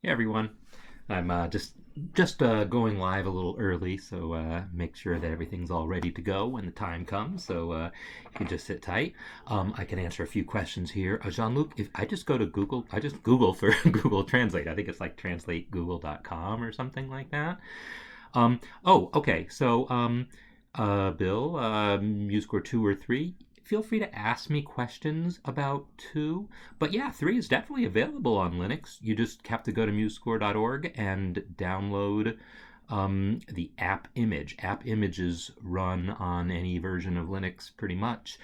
Hey everyone, I'm just going live a little early, so make sure that everything's all ready to go when the time comes. So you can just sit tight. I can answer a few questions here. Jean-Luc, if I just go to Google, I just Google for Google Translate. I think it's like translategoogle.com or something like that. Oh, okay. So Bill, MuseScore 2 or 3. Feel free to ask me questions about 2. But yeah, 3 is definitely available on Linux. You just have to go to musescore.org and download the app image. App images run on any version of Linux pretty much.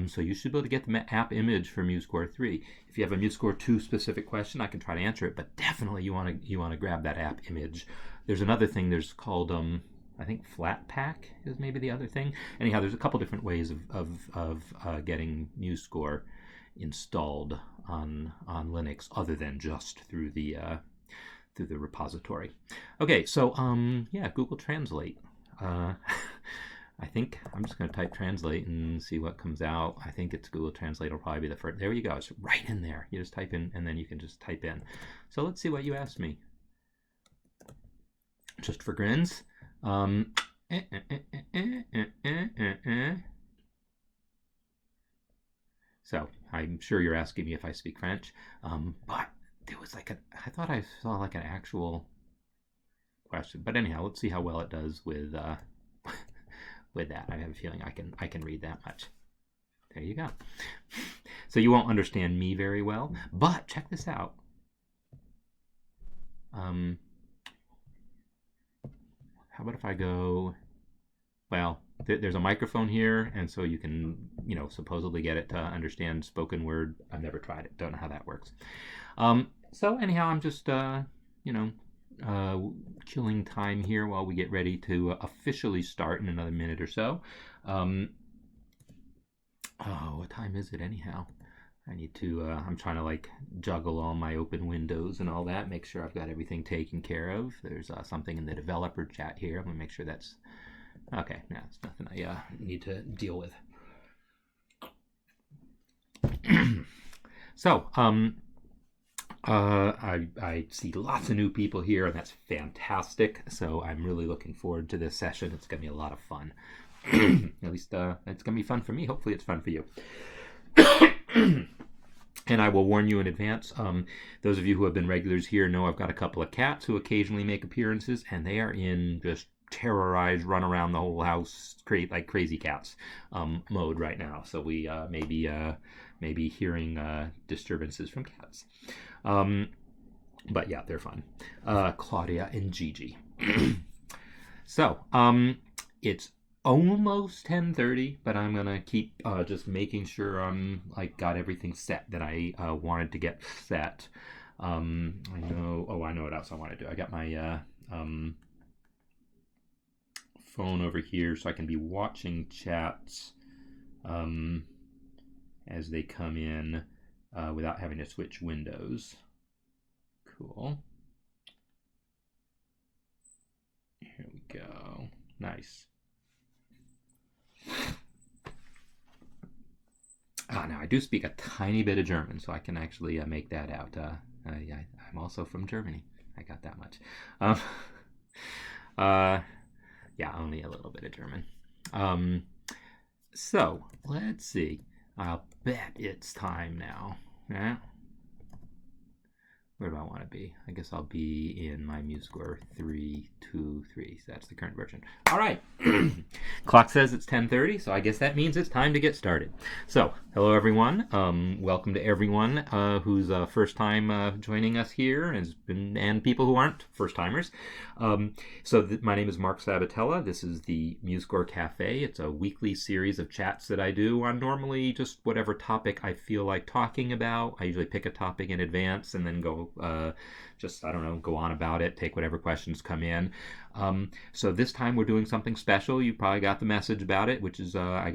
So you should be able to get the app image for MuseScore 3. If you have a MuseScore 2 specific question, I can try to answer it, but definitely you want to grab that app image. There's another thing there's called I think Flatpak is maybe the other thing. Anyhow, there's a couple different ways of getting MuseScore installed on Linux other than just through the repository. Okay, so yeah, Google Translate. I think I'm just going to type translate and see what comes out. I think it's Google Translate will probably be the first. There you go. It's right in there. You just type in and then you can just type in. So let's see what you asked me. Just for grins. So I'm sure you're asking me if I speak French, but there was like I thought I saw like an actual question. But anyhow, let's see how well it does with with that. I have a feeling I can read that much. There you go. So you won't understand me very well, but check this out. How about if I go, well, there's a microphone here, and so you can, supposedly get it to understand spoken word. I've never tried it. Don't know how that works. So anyhow, I'm just, killing time here while we get ready to officially start in another minute or so. Oh, what time is it anyhow? I need to, I'm trying to like juggle all my open windows and all that, make sure I've got everything taken care of. There's something in the developer chat here. I'm going to make sure that's, okay, no, it's nothing I need to deal with. So, I see lots of new people here, and that's fantastic. So I'm really looking forward to this session. It's going to be a lot of fun. At least it's going to be fun for me. Hopefully it's fun for you. And I will warn you in advance, those of you who have been regulars here know I've got a couple of cats who occasionally make appearances, and they are in just terrorized, run around the whole house, like crazy cats mode right now. So we may be hearing disturbances from cats. But yeah, they're fun. Claudia and Gigi. So it's almost 10:30, but I'm gonna keep just making sure I'm got everything set that I wanted to get set. I know what else I want to do. I got my phone over here so I can be watching chats as they come in without having to switch windows. Cool. Here we go. Nice. Now I do speak a tiny bit of German, so I can actually make that out. Yeah, I'm also from Germany. I got that much. Yeah, only a little bit of German. So let's see. I'll bet it's time now. Yeah. Where do I want to be? I guess I'll be in my MuseScore 323. So that's the current version. All right. Clock says it's 10:30, so I guess that means it's time to get started. So, hello everyone. Welcome to everyone who's first time joining us here, and people who aren't first timers. My name is Marc Sabatella. This is the MuseScore Café. It's a weekly series of chats that I do on normally just whatever topic I feel like talking about. I usually pick a topic in advance and then go go on about it, take whatever questions come in. So this time we're doing something special. You probably got the message about it, which is I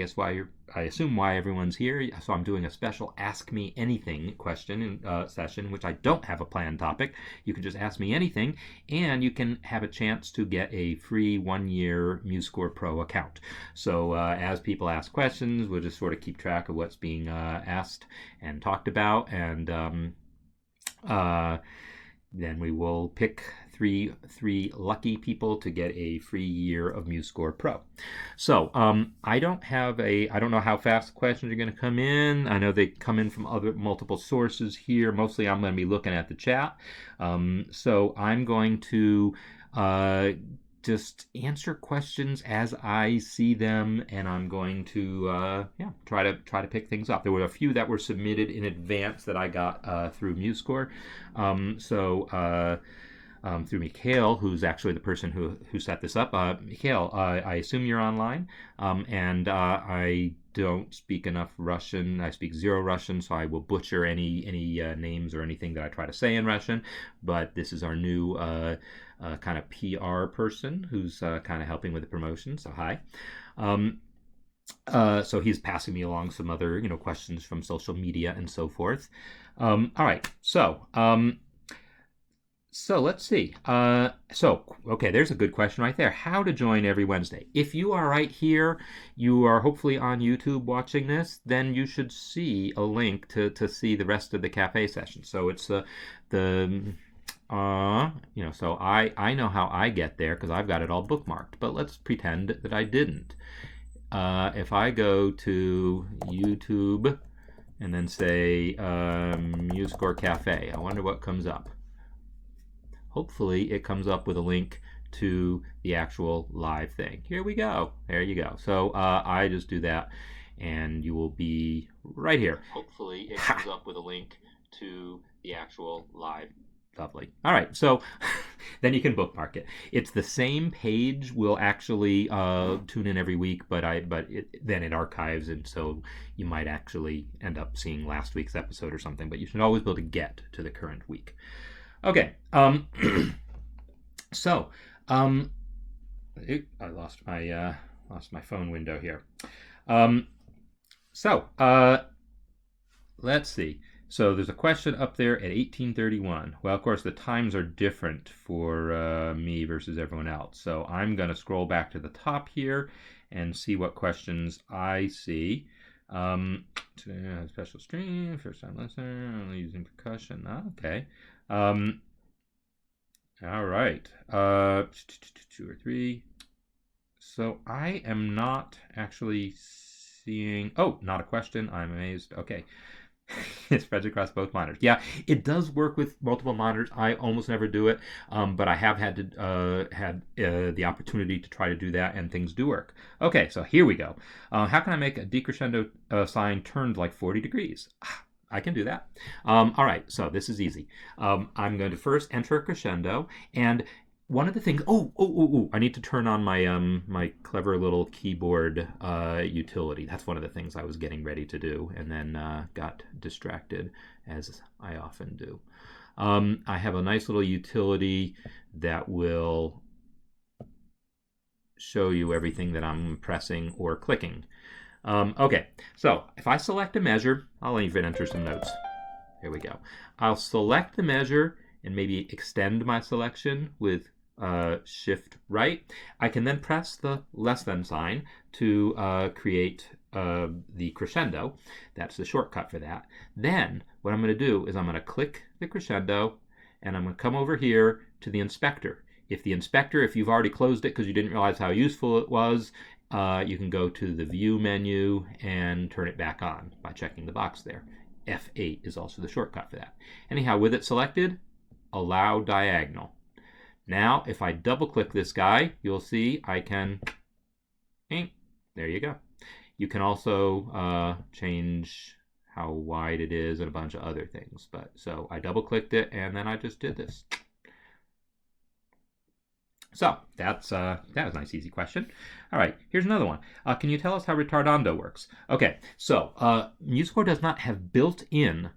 assume why everyone's here. So I'm doing a special Ask Me Anything question session, in which I don't have a planned topic. You can just ask me anything, and you can have a chance to get a free 1-year MuseScore Pro account. So as people ask questions, we'll just sort of keep track of what's being asked and talked about, and then we will pick three lucky people to get a free year of MuseScore Pro. So I don't know how fast the questions are going to come in. I know they come in from multiple sources here. Mostly I'm going to be looking at the chat. So I'm going to just answer questions as I see them, and I'm going to try to pick things up. There were a few that were submitted in advance that I got through MuseScore. Through Mikhail, who's actually the person who set this up. Mikhail, I assume you're online, and I don't speak enough Russian. I speak zero Russian, so I will butcher any names or anything that I try to say in Russian. But this is our new kind of PR person who's kind of helping with the promotion. So hi. So he's passing me along some other questions from social media and so forth. All right. So let's see. Okay, there's a good question right there. How to join every Wednesday. If you are right here, you are hopefully on YouTube watching this, then you should see a link to see the rest of the Café session. So it's so I know how I get there because I've got it all bookmarked, but let's pretend that I didn't. If I go to YouTube and then say MuseScore Café, I wonder what comes up. Hopefully it comes up with a link to the actual live thing. Here we go. There you go. So I just do that and you will be right here. Hopefully it comes up with a link to the actual live. Lovely. All right, so then you can bookmark it. It's the same page. We'll actually tune in every week, but then it archives, and so you might actually end up seeing last week's episode or something. But you should always be able to get to the current week. Okay. I lost my phone window here. Let's see. So there's a question up there at 1831. Well, of course, the times are different for me versus everyone else. So I'm going to scroll back to the top here and see what questions I see. Special stream, first time listener, only using percussion. Okay. All right. 2 or 3. So I am not actually seeing... Oh, not a question. I'm amazed. Okay. It spreads across both monitors. Yeah, it does work with multiple monitors. I almost never do it, but I have had the opportunity to try to do that, and things do work. Okay, so here we go. How can I make a decrescendo sign turned like 40 degrees? I can do that. All right, so this is easy. I'm going to first enter a crescendo, and one of the things... I need to turn on my my clever little keyboard utility. That's one of the things I was getting ready to do, and then got distracted, as I often do. I have a nice little utility that will show you everything that I'm pressing or clicking. Okay, so if I select a measure, I'll even enter some notes. Here we go. I'll select the measure and maybe extend my selection with shift right. I can then press the less than sign to create the crescendo. That's the shortcut for that. Then what I'm going to do is I'm going to click the crescendo and I'm going to come over here to the inspector. If you've already closed it because you didn't realize how useful it was, you can go to the view menu and turn it back on by checking the box there. F8 is also the shortcut for that. Anyhow, with it selected, allow diagonal. Now, if I double click this guy, you'll see I can, there you go. You can also change how wide it is and a bunch of other things. So I double clicked it and then I just did this. So that was a nice, easy question. All right, here's another one. Can you tell us how retardando works? Okay, so MuseScore does not have built-in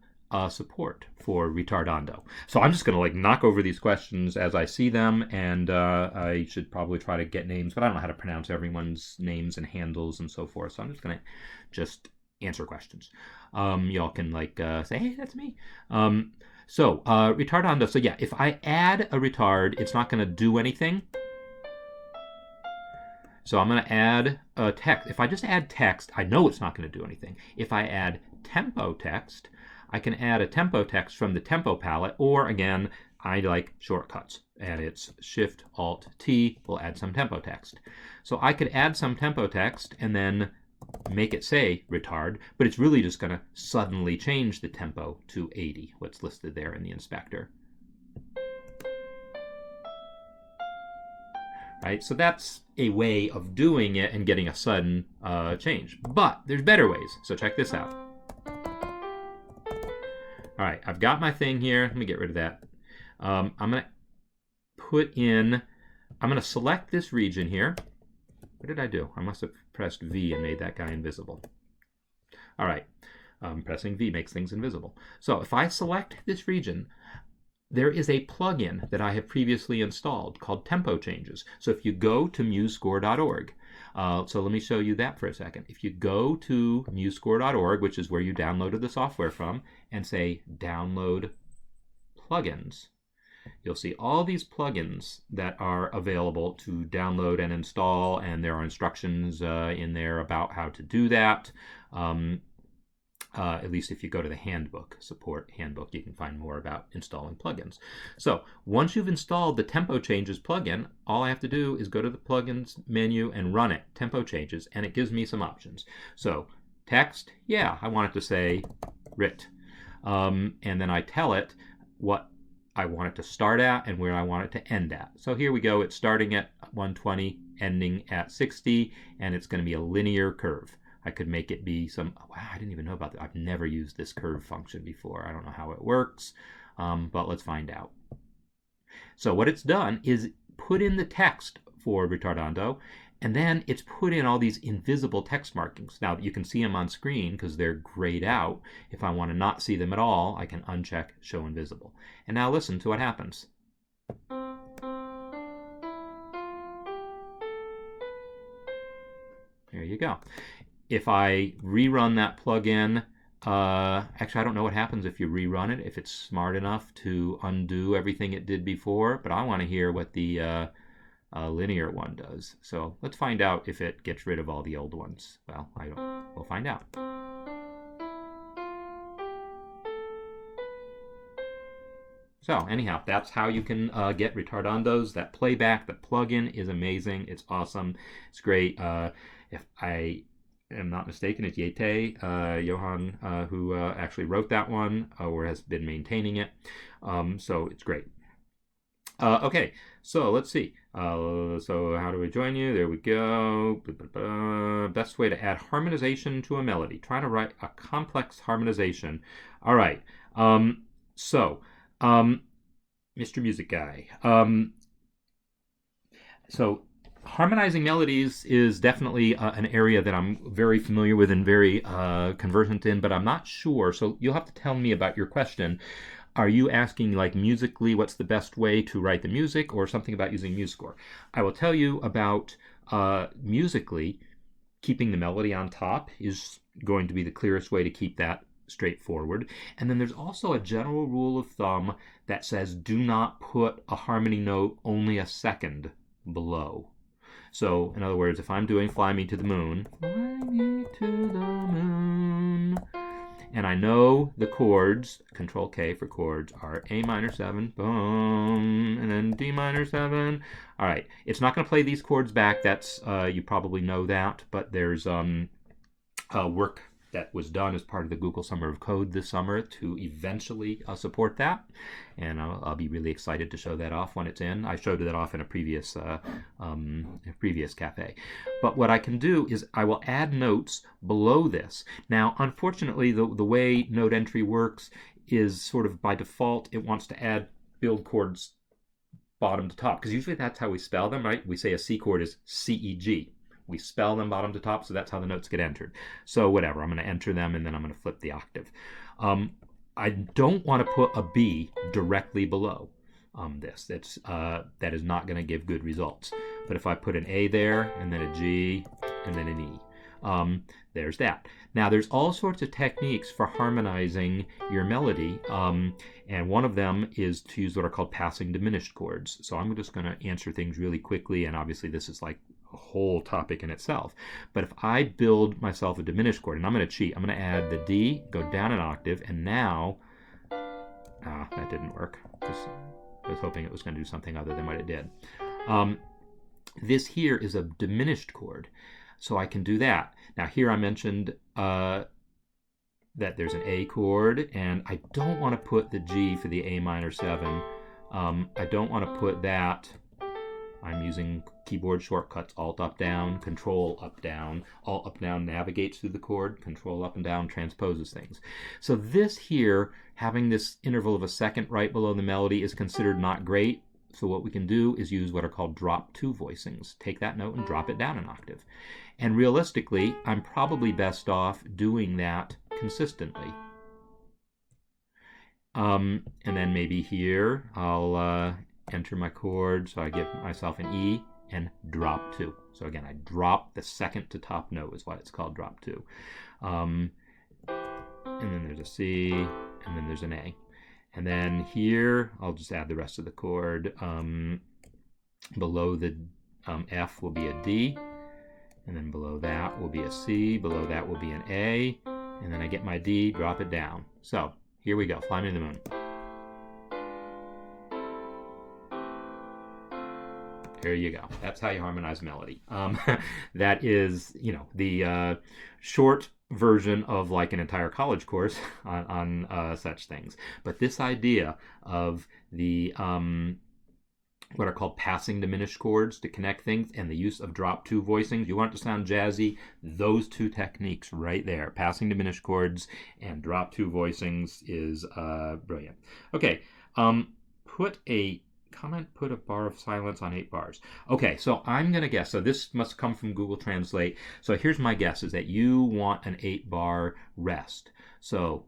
support for retardando. So I'm just going to knock over these questions as I see them, and I should probably try to get names, but I don't know how to pronounce everyone's names and handles and so forth. So I'm just going to answer questions. Y'all can say, hey, that's me. Retardando. So yeah, if I add a retard, it's not going to do anything. So I'm going to add a text. If I just add text, I know it's not going to do anything. If I add tempo text, I can add a tempo text from the tempo palette, or again, I like shortcuts, and it's Shift-Alt-T will add some tempo text. So I could add some tempo text and then make it say retard, but it's really just going to suddenly change the tempo to 80, what's listed there in the inspector. Right? So that's a way of doing it and getting a sudden change. But there's better ways, so check this out. All right, I've got my thing here. Let me get rid of that. I'm going to select this region here. What did I do? I must have pressed V and made that guy invisible. All right, pressing V makes things invisible. So if I select this region, there is a plugin that I have previously installed called Tempo Changes. So if you go to musescore.org, so let me show you that for a second. If you go to musescore.org, which is where you downloaded the software from, and say download plugins, you'll see all these plugins that are available to download and install, and there are instructions in there about how to do that. At least if you go to the handbook, support handbook, you can find more about installing plugins. So once you've installed the Tempo Changes plugin, all I have to do is go to the plugins menu and run it, Tempo Changes, and it gives me some options. So text, yeah, I want it to say writ. And then I tell it what I want it to start at and where I want it to end at. So here we go, it's starting at 120, ending at 60, and it's going to be a linear curve. I could make it be some, wow, I didn't even know about that. I've never used this curve function before. I don't know how it works, but let's find out. So what it's done is put in the text for retardando, and then it's put in all these invisible text markings. Now you can see them on screen because they're grayed out. If I want to not see them at all, I can uncheck Show Invisible. And now listen to what happens. There you go. If I rerun that plugin, actually I don't know what happens if you rerun it, if it's smart enough to undo everything it did before, but I want to hear what the linear one does. So let's find out if it gets rid of all the old ones. Well, we'll find out. So anyhow, that's how you can get retardandos. That playback, the plugin is amazing. It's awesome. It's great. If I am not mistaken, it's Yete Johan who actually wrote that one or has been maintaining it. So it's great. Okay, so let's see. So how do we join you? There we go. Best way to add harmonization to a melody. Trying to write a complex harmonization. All right. Mr. Music Guy. So harmonizing melodies is definitely an area that I'm very familiar with and very conversant in, but I'm not sure. So you'll have to tell me about your question. Are you asking, like, musically, what's the best way to write the music, or something about using MuseScore? I will tell you about musically, keeping the melody on top is going to be the clearest way to keep that straightforward. And then there's also a general rule of thumb that says do not put a harmony note only a second below. So, in other words, if I'm doing Fly Me to the Moon, Fly Me to the Moon, and I know the chords, Control K for chords, are A minor 7, boom, and then D minor 7. All right, it's not going to play these chords back. That's, you probably know that, but there's work that was done as part of the Google Summer of Code this summer to eventually support that, and I'll be really excited to show that off when it's in. I showed that off in a previous Café. But what I can do is I will add notes below this. Now, unfortunately, the way note entry works is sort of by default, it wants to build chords bottom to top, because usually that's how we spell them, right? We say a C chord is C-E-G. We spell them bottom to top, so that's how the notes get entered. So whatever, I'm going to enter them, and then I'm going to flip the octave. I don't want to put a B directly below this. That is not going to give good results. But if I put an A there, and then a G, and then an E, there's that. Now, there's all sorts of techniques for harmonizing your melody, and one of them is to use what are called passing diminished chords. So I'm just going to answer things really quickly, and obviously this is like a whole topic in itself. But if I build myself a diminished chord, and I'm going to cheat, I'm going to add the D, go down an octave, and now, that didn't work. I was hoping it was going to do something other than what it did. This here is a diminished chord, so I can do that. Now here I mentioned that there's an A chord, and I don't want to put the G for the A minor 7. I don't want to put that. I'm using keyboard shortcuts, Alt up down, Control up down. Alt up down navigates through the chord, Control up and down transposes things. So this here, having this interval of a second right below the melody, is considered not great. So what we can do is use what are called drop 2 voicings. Take that note and drop it down an octave. And realistically, I'm probably best off doing that consistently. And then maybe here I'll enter my chord, so I give myself an E and drop 2. So again, I drop the second to top note is what it's called, drop 2. And then there's a C, and then there's an A. And then here, I'll just add the rest of the chord. Below the F will be a D, and then below that will be a C, below that will be an A, and then I get my D, drop it down. So here we go, Fly Me to the Moon. There you go. That's how you harmonize melody. That is, you know, the short version of like an entire college course on such things. But this idea of the what are called passing diminished chords to connect things, and the use of drop 2 voicings, you want it to sound jazzy, those two techniques right there, passing diminished chords and drop 2 voicings, is brilliant. Okay, put a bar of silence on 8 bars. Okay, so I'm going to guess, so this must come from Google Translate. So here's my guess, is that you want an 8-bar rest. So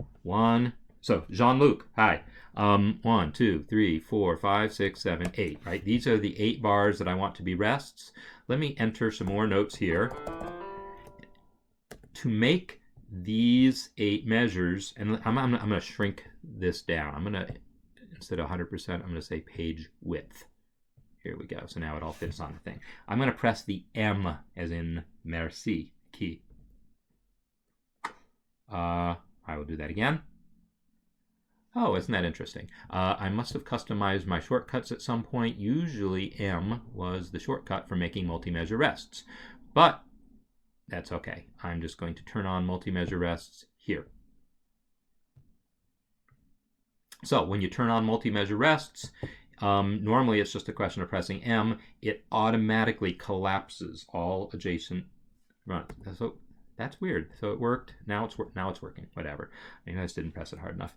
Jean-Luc, hi. 1, 2, 3, 4, 5, 6, 7, 8, right? These are the 8 bars that I want to be rests. Let me enter some more notes here. To make these 8 measures, and I'm going to shrink this down. I'm going to, instead of 100%, I'm going to say page width. Here we go. So now it all fits on the thing. I'm going to press the M, as in merci, key. I will do that again. Oh, isn't that interesting? I must have customized my shortcuts at some point. Usually M was the shortcut for making multi-measure rests. But that's okay. I'm just going to turn on multi-measure rests here. So when you turn on multi-measure rests, normally it's just a question of pressing M. It automatically collapses all adjacent runs. So that's weird. So it worked. Now it's working. Whatever. Maybe I just didn't press it hard enough.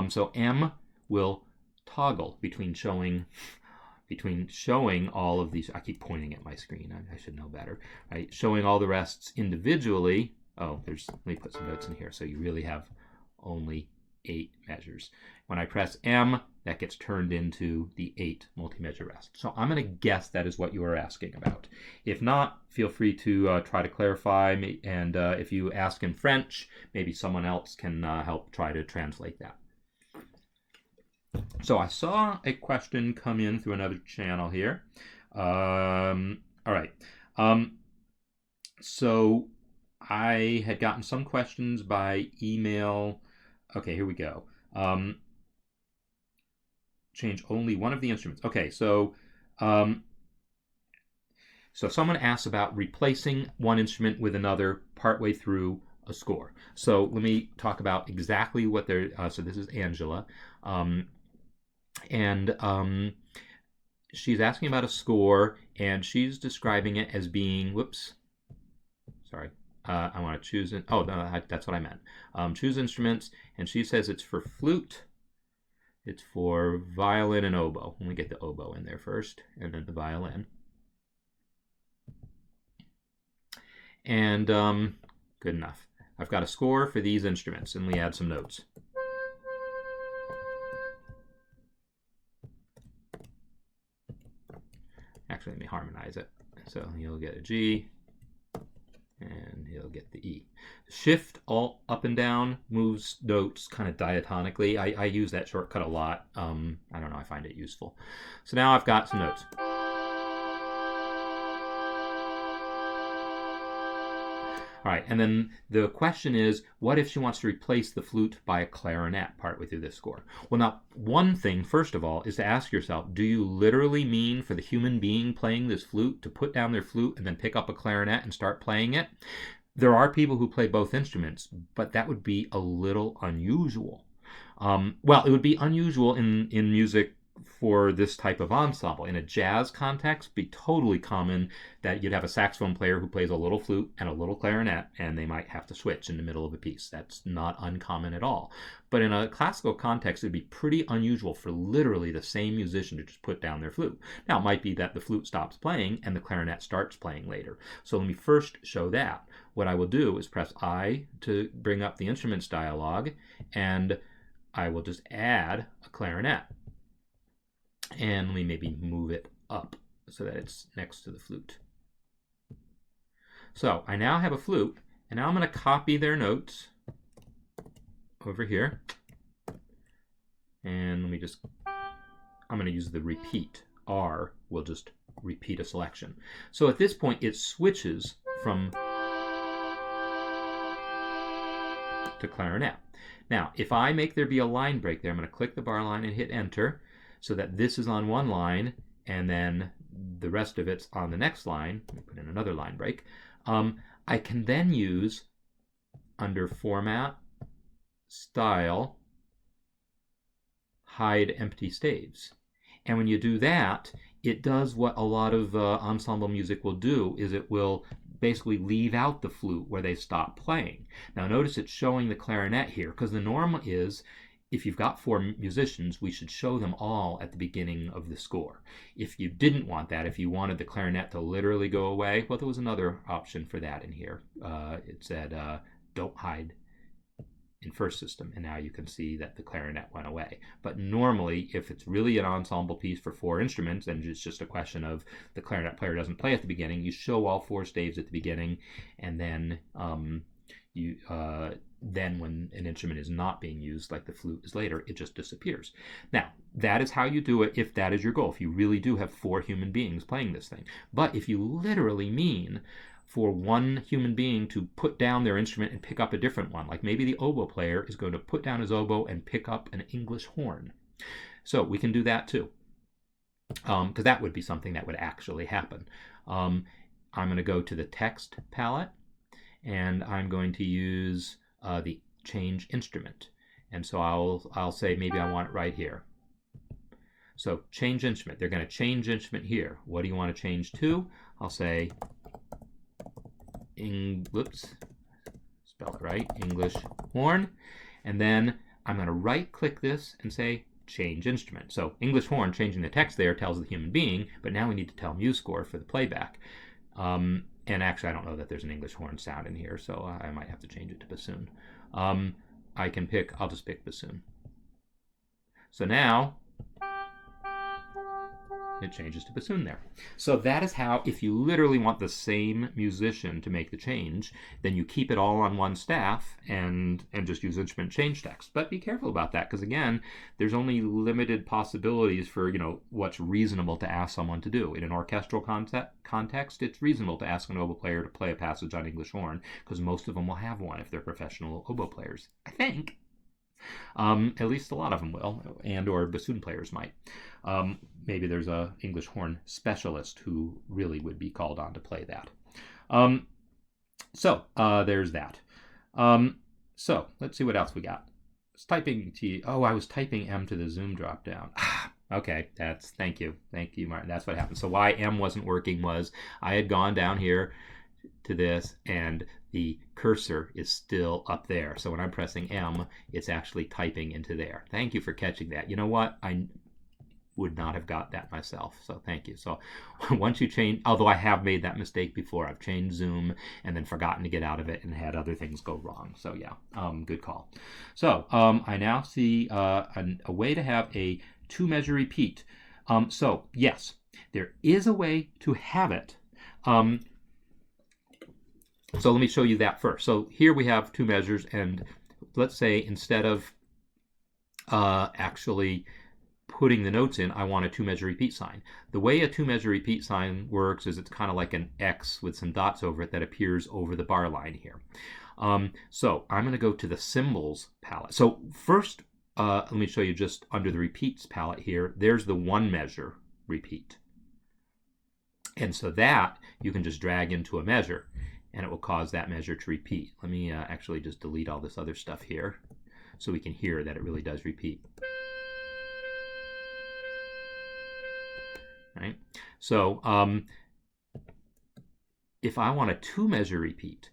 So M will toggle between showing all of these. I keep pointing at my screen. I should know better. Right? Showing all the rests individually. Oh, let me put some notes in here. So you really have only 8 measures. When I press M, that gets turned into the 8 multi-measure rests. So I'm going to guess that is what you are asking about. If not, feel free to try to clarify, and if you ask in French, maybe someone else can help try to translate that. So I saw a question come in through another channel here. All right. So I had gotten some questions by email. Okay, here we go. Change only one of the instruments. Okay, so someone asks about replacing one instrument with another partway through a score. So let me talk about exactly what they're. So this is Angela, and she's asking about a score, and she's describing it as being. Whoops, sorry. I want to choose. Oh, no, that's what I meant. Choose instruments, and she says it's for flute. It's for violin and oboe. Let me get the oboe in there first, and then the violin. And good enough. I've got a score for these instruments, and we add some notes. Actually, let me harmonize it. So you'll get a G, and you'll get the E. Shift, Alt, up and down moves notes kind of diatonically. I use that shortcut a lot. I don't know, I find it useful. So now I've got some notes. All right, and then the question is, what if she wants to replace the flute by a clarinet partway through this score? Well, now, one thing, first of all, is to ask yourself, do you literally mean for the human being playing this flute to put down their flute and then pick up a clarinet and start playing it? There are people who play both instruments, but that would be a little unusual. Well, it would be unusual in music for this type of ensemble. In a jazz context, it'd be totally common that you'd have a saxophone player who plays a little flute and a little clarinet, and they might have to switch in the middle of a piece. That's not uncommon at all. But in a classical context, it'd be pretty unusual for literally the same musician to just put down their flute. Now, it might be that the flute stops playing and the clarinet starts playing later. So let me first show that. What I will do is press I to bring up the instruments dialog, and I will just add a clarinet. And let me maybe move it up so that it's next to the flute. So I now have a flute, and now I'm going to copy their notes over here. And let me just, I'm going to use the repeat. R will just repeat a selection. So at this point, it switches from to clarinet. Now, if I make there be a line break there, I'm going to click the bar line and hit enter, so that this is on one line and then the rest of it's on the next line. Let me put in another line break. I can then use, under Format, Style, Hide Empty Staves. And when you do that, it does what a lot of ensemble music will do, is it will basically leave out the flute where they stop playing. Now notice it's showing the clarinet here, because the norm is, if you've got 4 musicians, we should show them all at the beginning of the score. If you didn't want that, if you wanted the clarinet to literally go away, well, there was another option for that in here. It said, don't hide in first system, and now you can see that the clarinet went away. But normally, if it's really an ensemble piece for 4 instruments, and it's just a question of the clarinet player doesn't play at the beginning, you show all 4 staves at the beginning, and then then when an instrument is not being used, like the flute is later, it just disappears. Now, that is how you do it if that is your goal, if you really do have 4 human beings playing this thing. But if you literally mean for one human being to put down their instrument and pick up a different one, like maybe the oboe player is going to put down his oboe and pick up an English horn. So we can do that too, because that would be something that would actually happen. I'm going to go to the text palette, and I'm going to use the change instrument. And so I'll say maybe I want it right here. So change instrument. They're going to change instrument here. What do you want to change to? I'll say, whoops, spell it right, English horn. And then I'm going to right click this and say change instrument. So English horn, changing the text there, tells the human being, but now we need to tell MuseScore for the playback. And actually, I don't know that there's an English horn sound in here, so I might have to change it to bassoon. I'll just pick bassoon. So now, it changes to bassoon there. So that is how, if you literally want the same musician to make the change, then you keep it all on one staff and just use instrument change text. But be careful about that, because again, there's only limited possibilities for, what's reasonable to ask someone to do. In an orchestral context, it's reasonable to ask an oboe player to play a passage on English horn, because most of them will have one if they're professional oboe players, I think. At least a lot of them will, and or bassoon players might. Maybe there's a English horn specialist who really would be called on to play that. So there's that. So let's see what else we got. I was typing M to the zoom drop down. Okay, thank you, Martin. That's what happened. So why M wasn't working was I had gone down here to this, and the cursor is still up there. So when I'm pressing M, it's actually typing into there. Thank you for catching that. You know what? I would not have got that myself, so thank you. So once you change, although I have made that mistake before, I've changed zoom and then forgotten to get out of it and had other things go wrong. So yeah, good call. So I now see a way to have a 2-measure repeat. So yes, there is a way to have it. So let me show you that first. So here we have 2 measures, and let's say instead of actually putting the notes in, I want a 2-measure repeat sign. The way a 2-measure repeat sign works is it's kind of like an X with some dots over it that appears over the bar line here. So I'm going to go to the symbols palette. So first, let me show you just under the repeats palette here. There's the 1-measure repeat. And so that you can just drag into a measure, and it will cause that measure to repeat. Let me actually just delete all this other stuff here so we can hear that it really does repeat. Right? So if I want a 2-measure repeat,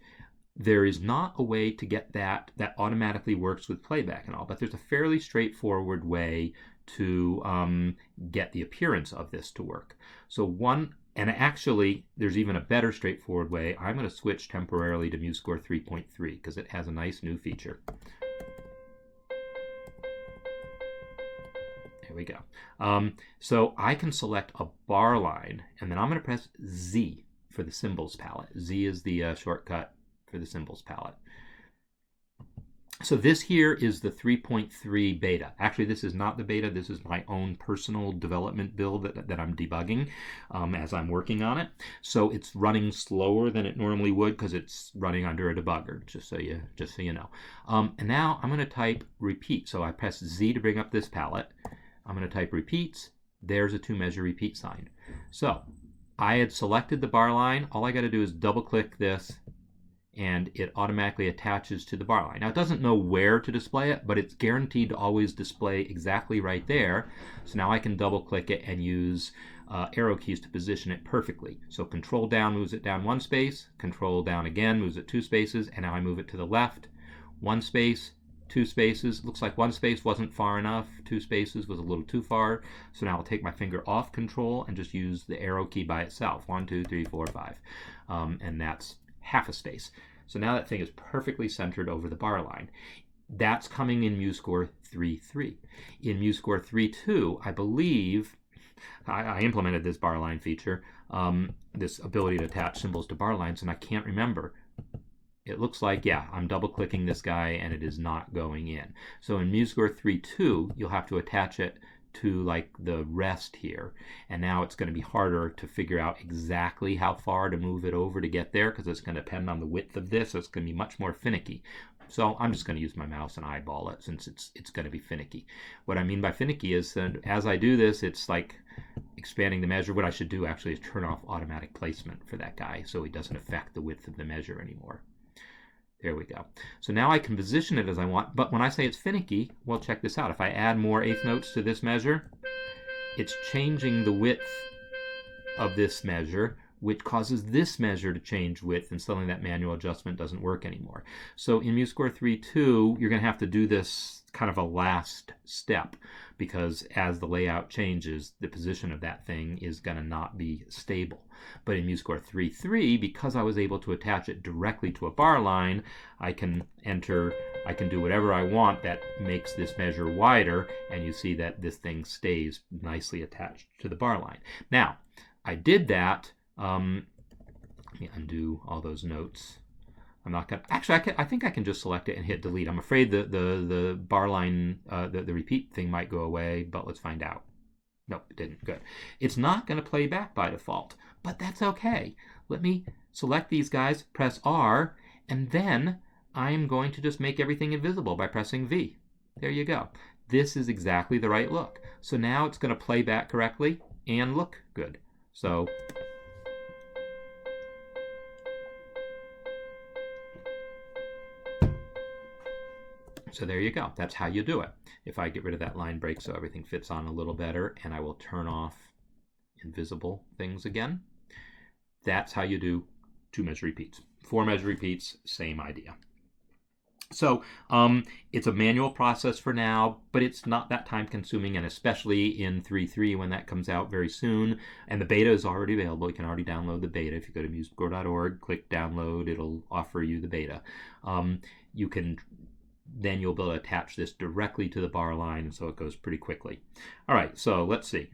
there is not a way to get that automatically works with playback and all, but there's a fairly straightforward way to get the appearance of this to work. So and actually, there's even a better straightforward way. I'm going to switch temporarily to MuseScore 3.3 because it has a nice new feature. There we go. So I can select a bar line, and then I'm going to press Z for the symbols palette. Z is the shortcut for the symbols palette. So this here is the 3.3 beta. Actually, this is not the beta. This is my own personal development build that I'm debugging as I'm working on it. So it's running slower than it normally would because it's running under a debugger, just so you know. And now I'm going to type repeat. So I press Z to bring up this palette. I'm going to type repeats. There's a 2-measure repeat sign. So I had selected the bar line. All I got to do is double click this, and it automatically attaches to the bar line. Now it doesn't know where to display it, but it's guaranteed to always display exactly right there. So now I can double click it and use arrow keys to position it perfectly. So control down moves it down 1 space, control down again moves it 2 spaces, and now I move it to the left, 1 space, 2 spaces. Looks like 1 space wasn't far enough, 2 spaces was a little too far. So now I'll take my finger off control and just use the arrow key by itself, 1, 2, 3, 4, 5, and that's half a space. So now that thing is perfectly centered over the bar line. That's coming in MuseScore 3.3. In MuseScore 3.2, I believe, I implemented this bar line feature, this ability to attach symbols to bar lines, and I can't remember. It looks like, yeah, I'm double clicking this guy and it is not going in. So in MuseScore 3.2, you'll have to attach it to like the rest here, and now it's going to be harder to figure out exactly how far to move it over to get there because it's going to depend on the width of this, so it's going to be much more finicky. So I'm just going to use my mouse and eyeball it since it's going to be finicky. What I mean by finicky is that as I do this, it's like expanding the measure. What I should do actually is turn off automatic placement for that guy so he doesn't affect the width of the measure anymore. There we go. So now I can position it as I want, but when I say it's finicky, well, check this out. If I add more eighth notes to this measure, it's changing the width of this measure, which causes this measure to change width, and suddenly that manual adjustment doesn't work anymore. So in MuseScore 3.2, you're going to have to do this kind of a last step, because as the layout changes, the position of that thing is going to not be stable. But in MuseScore 3.3, because I was able to attach it directly to a bar line, I can do whatever I want that makes this measure wider, and you see that this thing stays nicely attached to the bar line. Now, I did that. Let me undo all those notes. I'm not gonna. Actually, I think I can just select it and hit delete. I'm afraid the bar line, the repeat thing might go away, but let's find out. Nope, it didn't. Good. It's not going to play back by default, but that's okay. Let me select these guys, press R, and then I'm going to just make everything invisible by pressing V. There you go. This is exactly the right look. So now it's going to play back correctly and look good. So there you go. That's how you do it. If I get rid of that line break so everything fits on a little better, and I will turn off invisible things again, that's how you do 2-measure repeats. 4-measure repeats, same idea. So it's a manual process for now, but it's not that time consuming, and especially in 3.3 when that comes out very soon, and the beta is already available. You can already download the beta. If you go to musescore.org, click download, it'll offer you the beta. Then you'll be able to attach this directly to the bar line, and so it goes pretty quickly. All right, so let's see.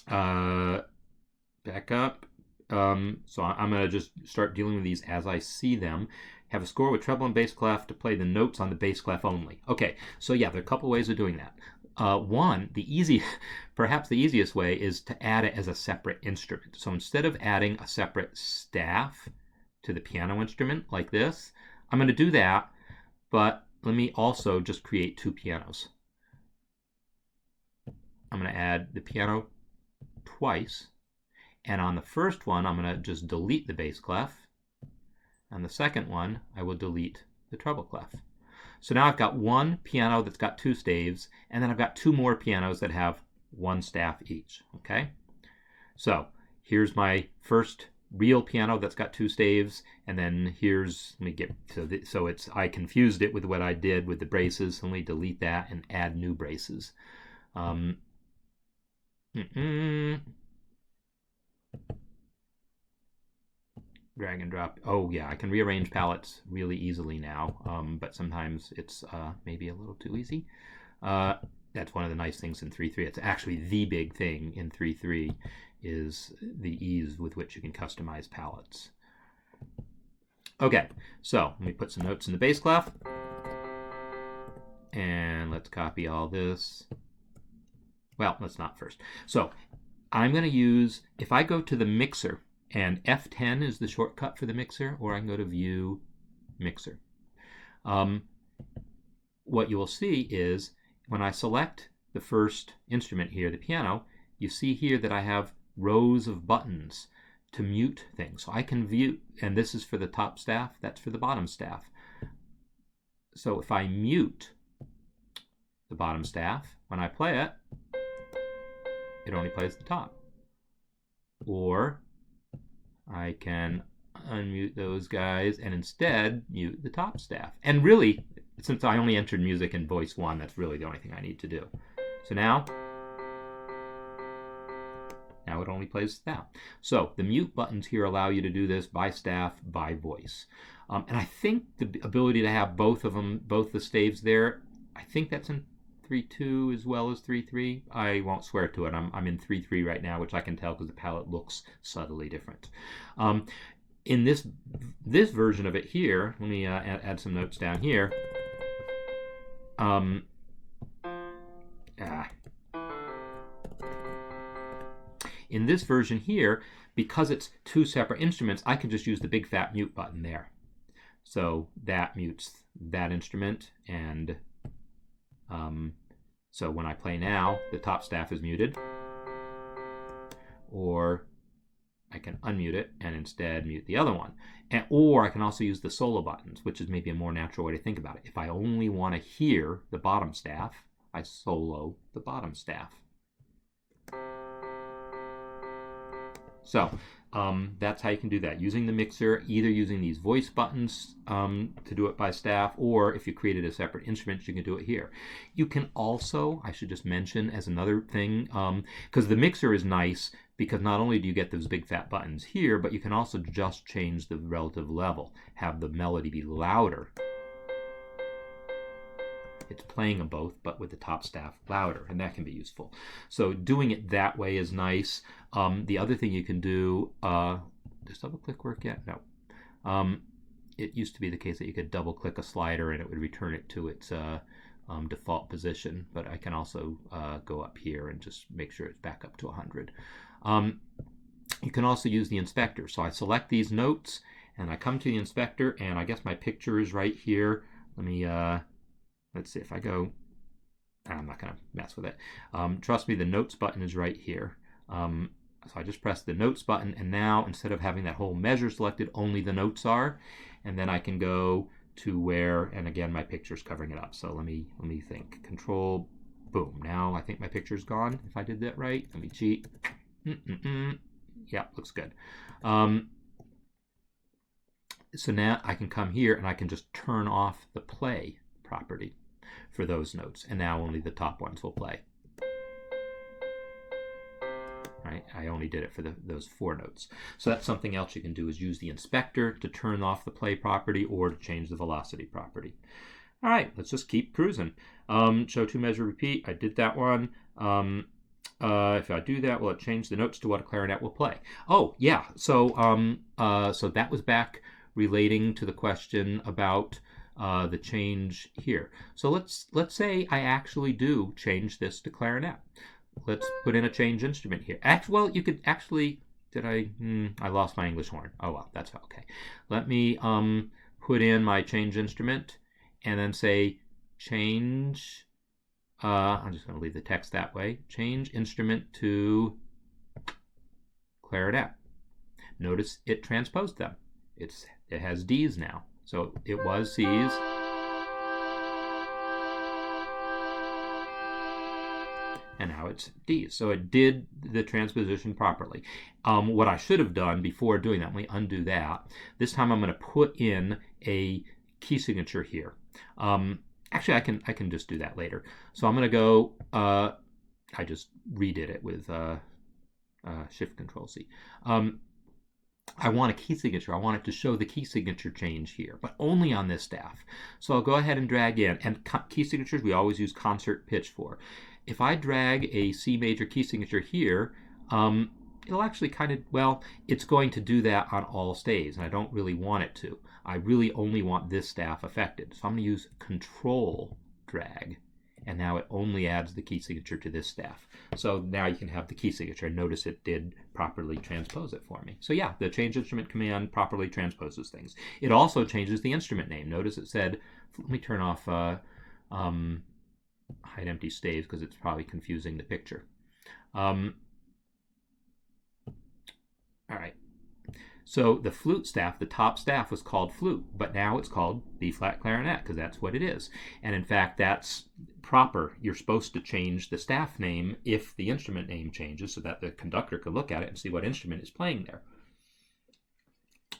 Back up. So I'm going to just start dealing with these as I see them. Have a score with treble and bass clef to play the notes on the bass clef only. Okay, so yeah, there are a couple ways of doing that. perhaps the easiest way is to add it as a separate instrument. So instead of adding a separate staff to the piano instrument like this, I'm going to do that, but let me also just create two pianos. I'm going to add the piano twice, and on the first one I'm going to just delete the bass clef, and the second one I will delete the treble clef. So now I've got one piano that's got two staves, and then I've got two more pianos that have one staff each. Okay, so here's my first real piano that's got two staves, and then here's, let me get so it's, I confused it with what I did with the braces, so let me delete that and add new braces. Drag and drop. Oh yeah, I can rearrange palettes really easily now, but sometimes it's maybe a little too easy. That's one of the nice things in 3.3. It's actually the big thing in 3.3 is the ease with which you can customize palettes. Okay, so let me put some notes in the bass clef, and let's copy all this. Well, let's not first. So I'm going to use, if I go to the mixer, and F10 is the shortcut for the mixer, or I can go to View, Mixer. What you will see is when I select the first instrument here, the piano, you see here that I have rows of buttons to mute things. So I can view, and this is for the top staff, that's for the bottom staff. So if I mute the bottom staff, when I play it, it only plays the top. Or I can unmute those guys and instead mute the top staff. And really, since I only entered music in voice 1, that's really the only thing I need to do. So now it only plays that. So the mute buttons here allow you to do this by staff, by voice. And I think the ability to have both of them, both the staves there, I think that's in 3.2 as well as 3.3. I won't swear to it. I'm in 3.3 right now, which I can tell because the palette looks subtly different. In this version of it here, let me add some notes down here. In this version here, because it's two separate instruments, I can just use the big fat mute button there. So that mutes that instrument, and so when I play now, the top staff is muted, or I can unmute it and instead mute the other one. Or I can also use the solo buttons, which is maybe a more natural way to think about it. If I only want to hear the bottom staff, I solo the bottom staff. So that's how you can do that, using the mixer, either using these voice buttons to do it by staff, or if you created a separate instrument, you can do it here. You can also, I should just mention as another thing, because the mixer is nice, because not only do you get those big fat buttons here, but you can also just change the relative level, have the melody be louder. It's playing them both, but with the top staff louder, and that can be useful. So doing it that way is nice. The other thing you can do, does double click work yet? No. It used to be the case that you could double click a slider and it would return it to its default position, but I can also go up here and just make sure it's back up to 100. You can also use the inspector. So I select these notes and I come to the inspector, and I guess my picture is right here. Let me let's see if I go, I'm not going to mess with it. Trust me, the notes button is right here. So I just press the notes button, and now instead of having that whole measure selected, only the notes are. And then I can go to where, and again, my picture's covering it up. So let me think. Control, boom. Now I think my picture's gone, if I did that right. Let me cheat. Yeah, looks good. So now I can come here and I can just turn off the play property for those notes, and now only the top ones will play. Right? I only did it for those 4 notes. So that's something else you can do, is use the inspector to turn off the play property or to change the velocity property. All right, let's just keep cruising. Show 2 measure repeat. I did that one. If I do that, will it change the notes to what a clarinet will play? Oh yeah. So so that was back relating to the question about the change here. So let's say I actually do change this to clarinet. Let's put in a change instrument here. Well, you could actually, I lost my English horn. Oh well, that's okay. Let me put in my change instrument and then say change, I'm just going to leave the text that way, change instrument to clarinet. Notice it transposed them. It has D's now. So it was C's. And now it's D's. So it did the transposition properly. What I should have done before doing that, let me undo that. This time I'm going to put in a key signature here. Actually, I can just do that later. So I'm going to go, I just redid it with Shift Control C. I want a key signature. I want it to show the key signature change here, but only on this staff. So I'll go ahead and drag in, and key signatures we always use concert pitch for. If I drag a C major key signature here, it'll actually kind of, well, it's going to do that on all staves, and I don't really want it to. I really only want this staff affected. So I'm going to use Control Drag, and now it only adds the key signature to this staff. So now you can have the key signature, and notice it did properly transpose it for me. So yeah, the change instrument command properly transposes things. It also changes the instrument name. Notice it said, let me turn off hide empty staves because it's probably confusing the picture. All right. So the flute staff, the top staff was called flute, but now it's called B-flat clarinet because that's what it is. And in fact, that's proper. You're supposed to change the staff name if the instrument name changes so that the conductor can look at it and see what instrument is playing there.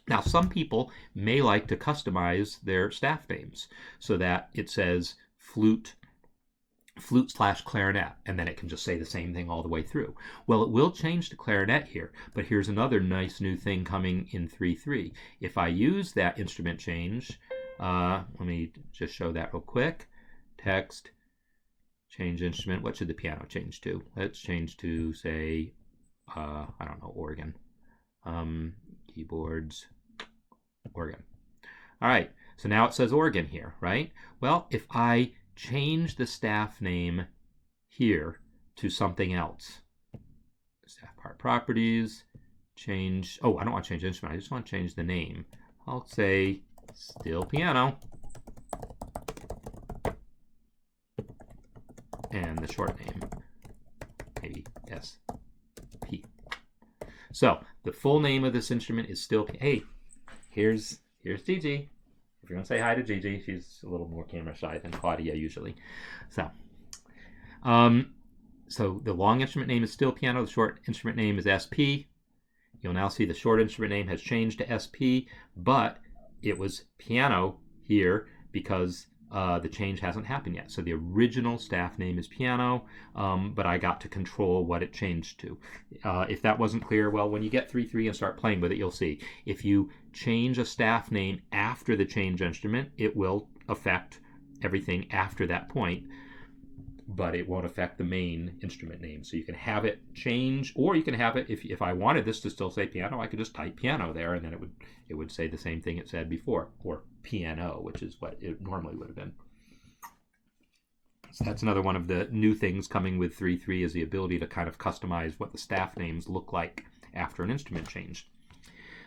Now, some people may like to customize their staff names so that it says flute/clarinet, and then it can just say the same thing all the way through. Well, it will change to clarinet here, but here's another nice new thing coming in 3.3. If I use that instrument change, let me just show that real quick. Text, change instrument. What should the piano change to? Let's change to, say, I don't know, organ. Keyboards, organ. All right, so now it says organ here, right? Well, if I change the staff name here to something else. Staff part properties, change, I don't want to change the instrument, I just want to change the name. I'll say still piano. And the short name, maybe SP. So the full name of this instrument is still, hey, here's Gigi. If you're going to say hi to Gigi, she's a little more camera shy than Claudia usually. So the long instrument name is still piano. The short instrument name is SP. You'll now see the short instrument name has changed to SP, but it was piano here because the change hasn't happened yet. So the original staff name is piano, but I got to control what it changed to. If that wasn't clear, well, when you get 3.3 and start playing with it, you'll see. If you change a staff name after the change instrument, it will affect everything after that point, but it won't affect the main instrument name. So you can have it change, or you can have it, if I wanted this to still say piano, I could just type piano there, and then it would say the same thing it said before, or piano, which is what it normally would have been. So that's another one of the new things coming with 3.3 is the ability to kind of customize what the staff names look like after an instrument change.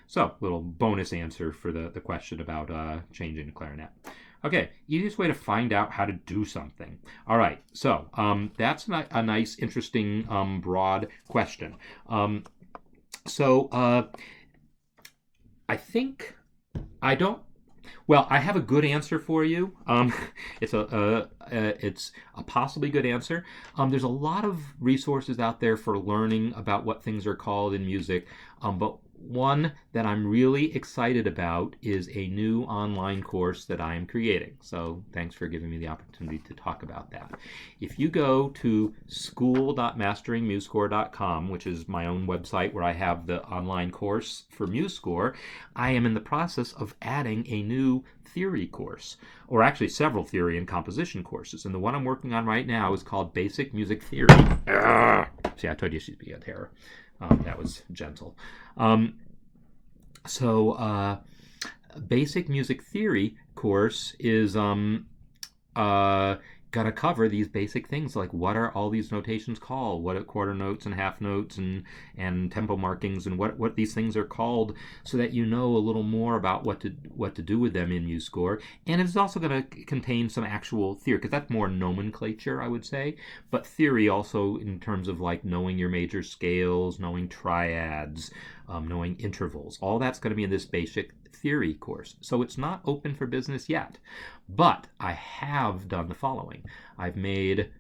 So, little bonus answer for the question about changing the clarinet. Okay, easiest way to find out how to do something. All right, so that's a nice, interesting, broad question. I think I have a good answer for you. It's a possibly good answer. There's a lot of resources out there for learning about what things are called in music, but one that I'm really excited about is a new online course that I am creating. So thanks for giving me the opportunity to talk about that. If you go to school.masteringmusescore.com, which is my own website where I have the online course for MuseScore, I am in the process of adding a new theory course, or actually several theory and composition courses. And the one I'm working on right now is called Basic Music Theory. See, I told you she'd be a terror. That was gentle. basic music theory course is uh, gonna cover these basic things like what are all these notations called, what are quarter notes and half notes and tempo markings and what these things are called, so that you know a little more about what to do with them in MuseScore. And it's also going to contain some actual theory, because that's more nomenclature, I would say, but theory also in terms of like knowing your major scales, knowing triads, knowing intervals. All that's going to be in this basic theory course. So it's not open for business yet, but I have done the following. I've made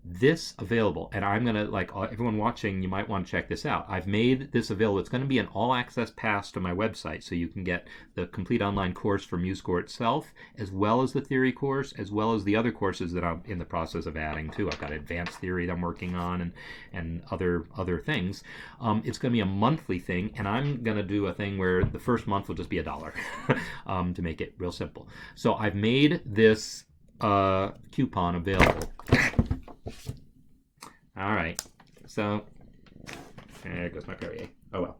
this available, and I'm gonna, like everyone watching, you might want to check this out. I've made this available. It's going to be an all access pass to my website, so you can get the complete online course for MuseScore itself, as well as the theory course, as well as the other courses that I'm in the process of adding too. I've got advanced theory that I'm working on, and other things. It's going to be a monthly thing, and I'm going to do a thing where the first month will just be $1 to make it real simple. So I've made this coupon available. All right, so there goes my Perrier. Oh well.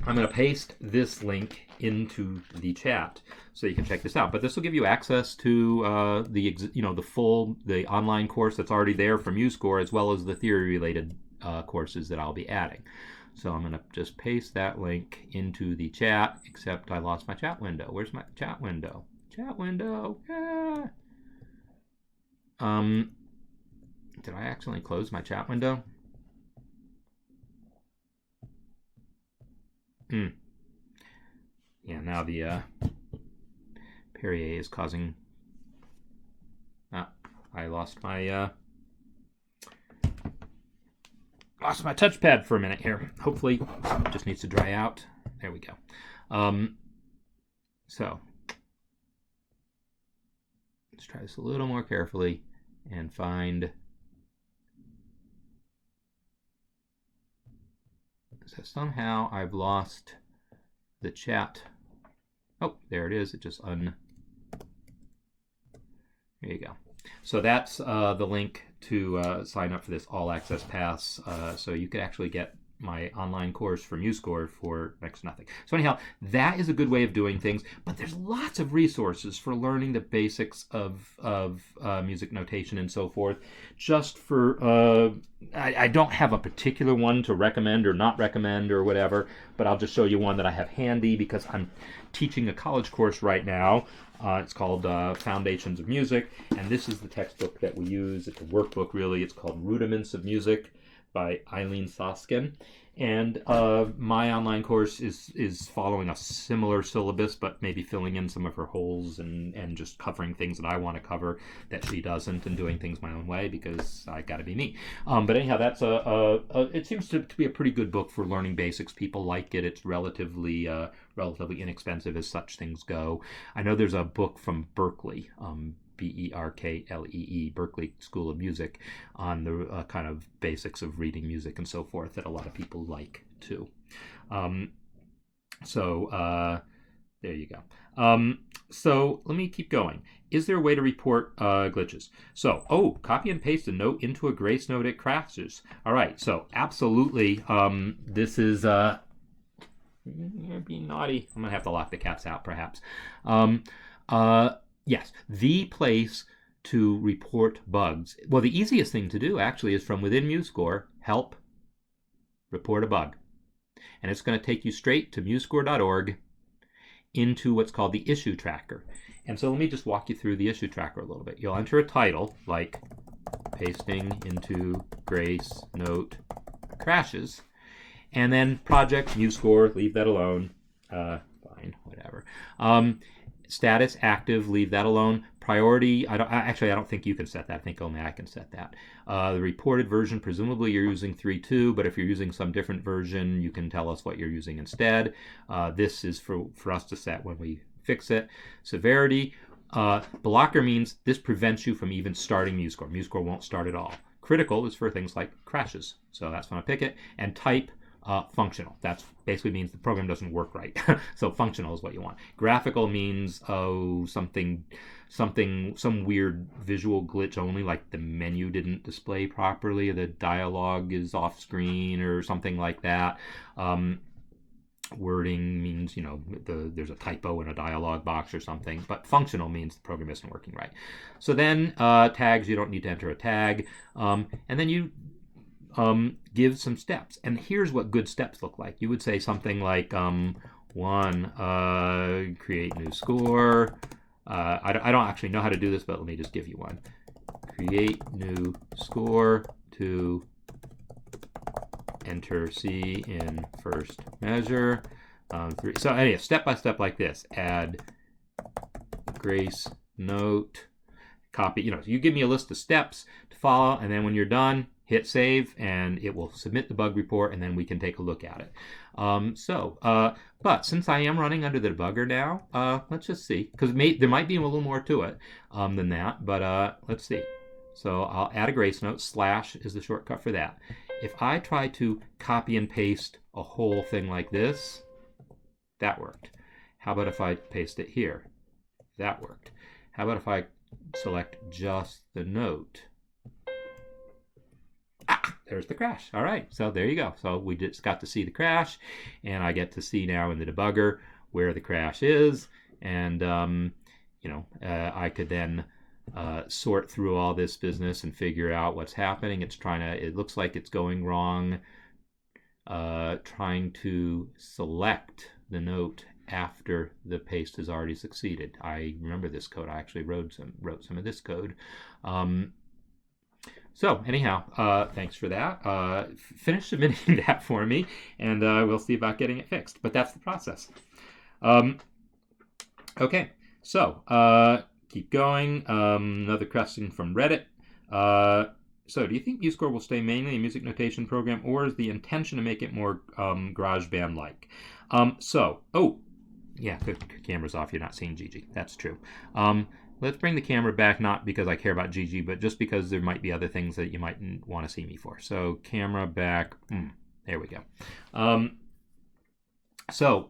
I'm going to paste this link into the chat so you can check this out. But this will give you access to the online course that's already there from MuseScore, as well as the theory-related courses that I'll be adding. So I'm going to just paste that link into the chat, except I lost my chat window. Where's my chat window? Chat window. Ah. Did I accidentally close my chat window? Yeah, now the Perrier is causing... I lost my touchpad for a minute here. Hopefully it just needs to dry out. There we go. So let's try this a little more carefully and find... So somehow I've lost the chat. Oh, there it is. It just There you go. So that's the link to sign up for this all access pass. So you could actually get my online course for MuseScore for next to nothing. So anyhow, that is a good way of doing things, but there's lots of resources for learning the basics of music notation and so forth. Just for, I don't have a particular one to recommend or not recommend or whatever, but I'll just show you one that I have handy because I'm teaching a college course right now. It's called Foundations of Music, and this is the textbook that we use. It's a workbook, really. It's called Rudiments of Music by Eileen Soskin. And my online course is following a similar syllabus, but maybe filling in some of her holes and just covering things that I want to cover that she doesn't, and doing things my own way because I got to be me. But anyhow, that's it seems to be a pretty good book for learning basics. People like it. It's relatively inexpensive as such things go. I know there's a book from Berkeley, Berklee, Berkeley School of Music, on the kind of basics of reading music and so forth that a lot of people like too. So there you go. So let me keep going. Is there a way to report glitches? So, copy and paste a note into a grace note at crashes. All right, so absolutely. This is you're being naughty. I'm gonna have to lock the cats out, perhaps. Yes, the place to report bugs. Well, the easiest thing to do actually is from within MuseScore, help, report a bug. And it's going to take you straight to musescore.org into what's called the issue tracker. And so let me just walk you through the issue tracker a little bit. You'll enter a title like pasting into grace note crashes, and then project MuseScore, leave that alone. Fine, whatever. Status active, leave that alone. Priority, I don't think you can set that. I think only I can set that. The reported version, presumably you're using 3.2, but if you're using some different version, you can tell us what you're using instead. This is for us to set when we fix it. Severity, blocker means this prevents you from even starting MuseScore. MuseScore won't start at all. Critical is for things like crashes, so that's when I pick it. And type, functional. That basically means the program doesn't work right. So functional is what you want. Graphical means some weird visual glitch only, like the menu didn't display properly, the dialogue is off screen or something like that. Wording means, there's a typo in a dialog box or something, but functional means the program isn't working right. So then tags, you don't need to enter a tag. And then you give some steps. And here's what good steps look like. You would say something like, one, create new score. I don't actually know how to do this, but let me just give you one. Create new score to enter C in first measure. 3. So anyway, step by step like this. Add grace note. Copy. You give me a list of steps to follow, and then when you're done, hit save, and it will submit the bug report, and then we can take a look at it. But since I am running under the debugger now, let's just see, because there might be a little more to it than that, but let's see. So I'll add a grace note. / is the shortcut for that. If I try to copy and paste a whole thing like this, that worked. How about if I paste it here? That worked. How about if I select just the note? There's the crash. All right, so there you go. So we just got to see the crash, and I get to see now in the debugger where the crash is, and I could then sort through all this business and figure out what's happening. It looks like it's going wrong, trying to select the note after the paste has already succeeded. I remember this code. I actually wrote some of this code. So anyhow, thanks for that. Finish submitting that for me, and we'll see about getting it fixed. But that's the process. Okay, so keep going. Another question from Reddit. So do you think MuseScore will stay mainly a music notation program, or is the intention to make it more GarageBand-like? Yeah, the camera's off. You're not seeing Gigi. That's true. Let's bring the camera back, not because I care about Gigi, but just because there might be other things that you might want to see me for. So camera back. There we go. So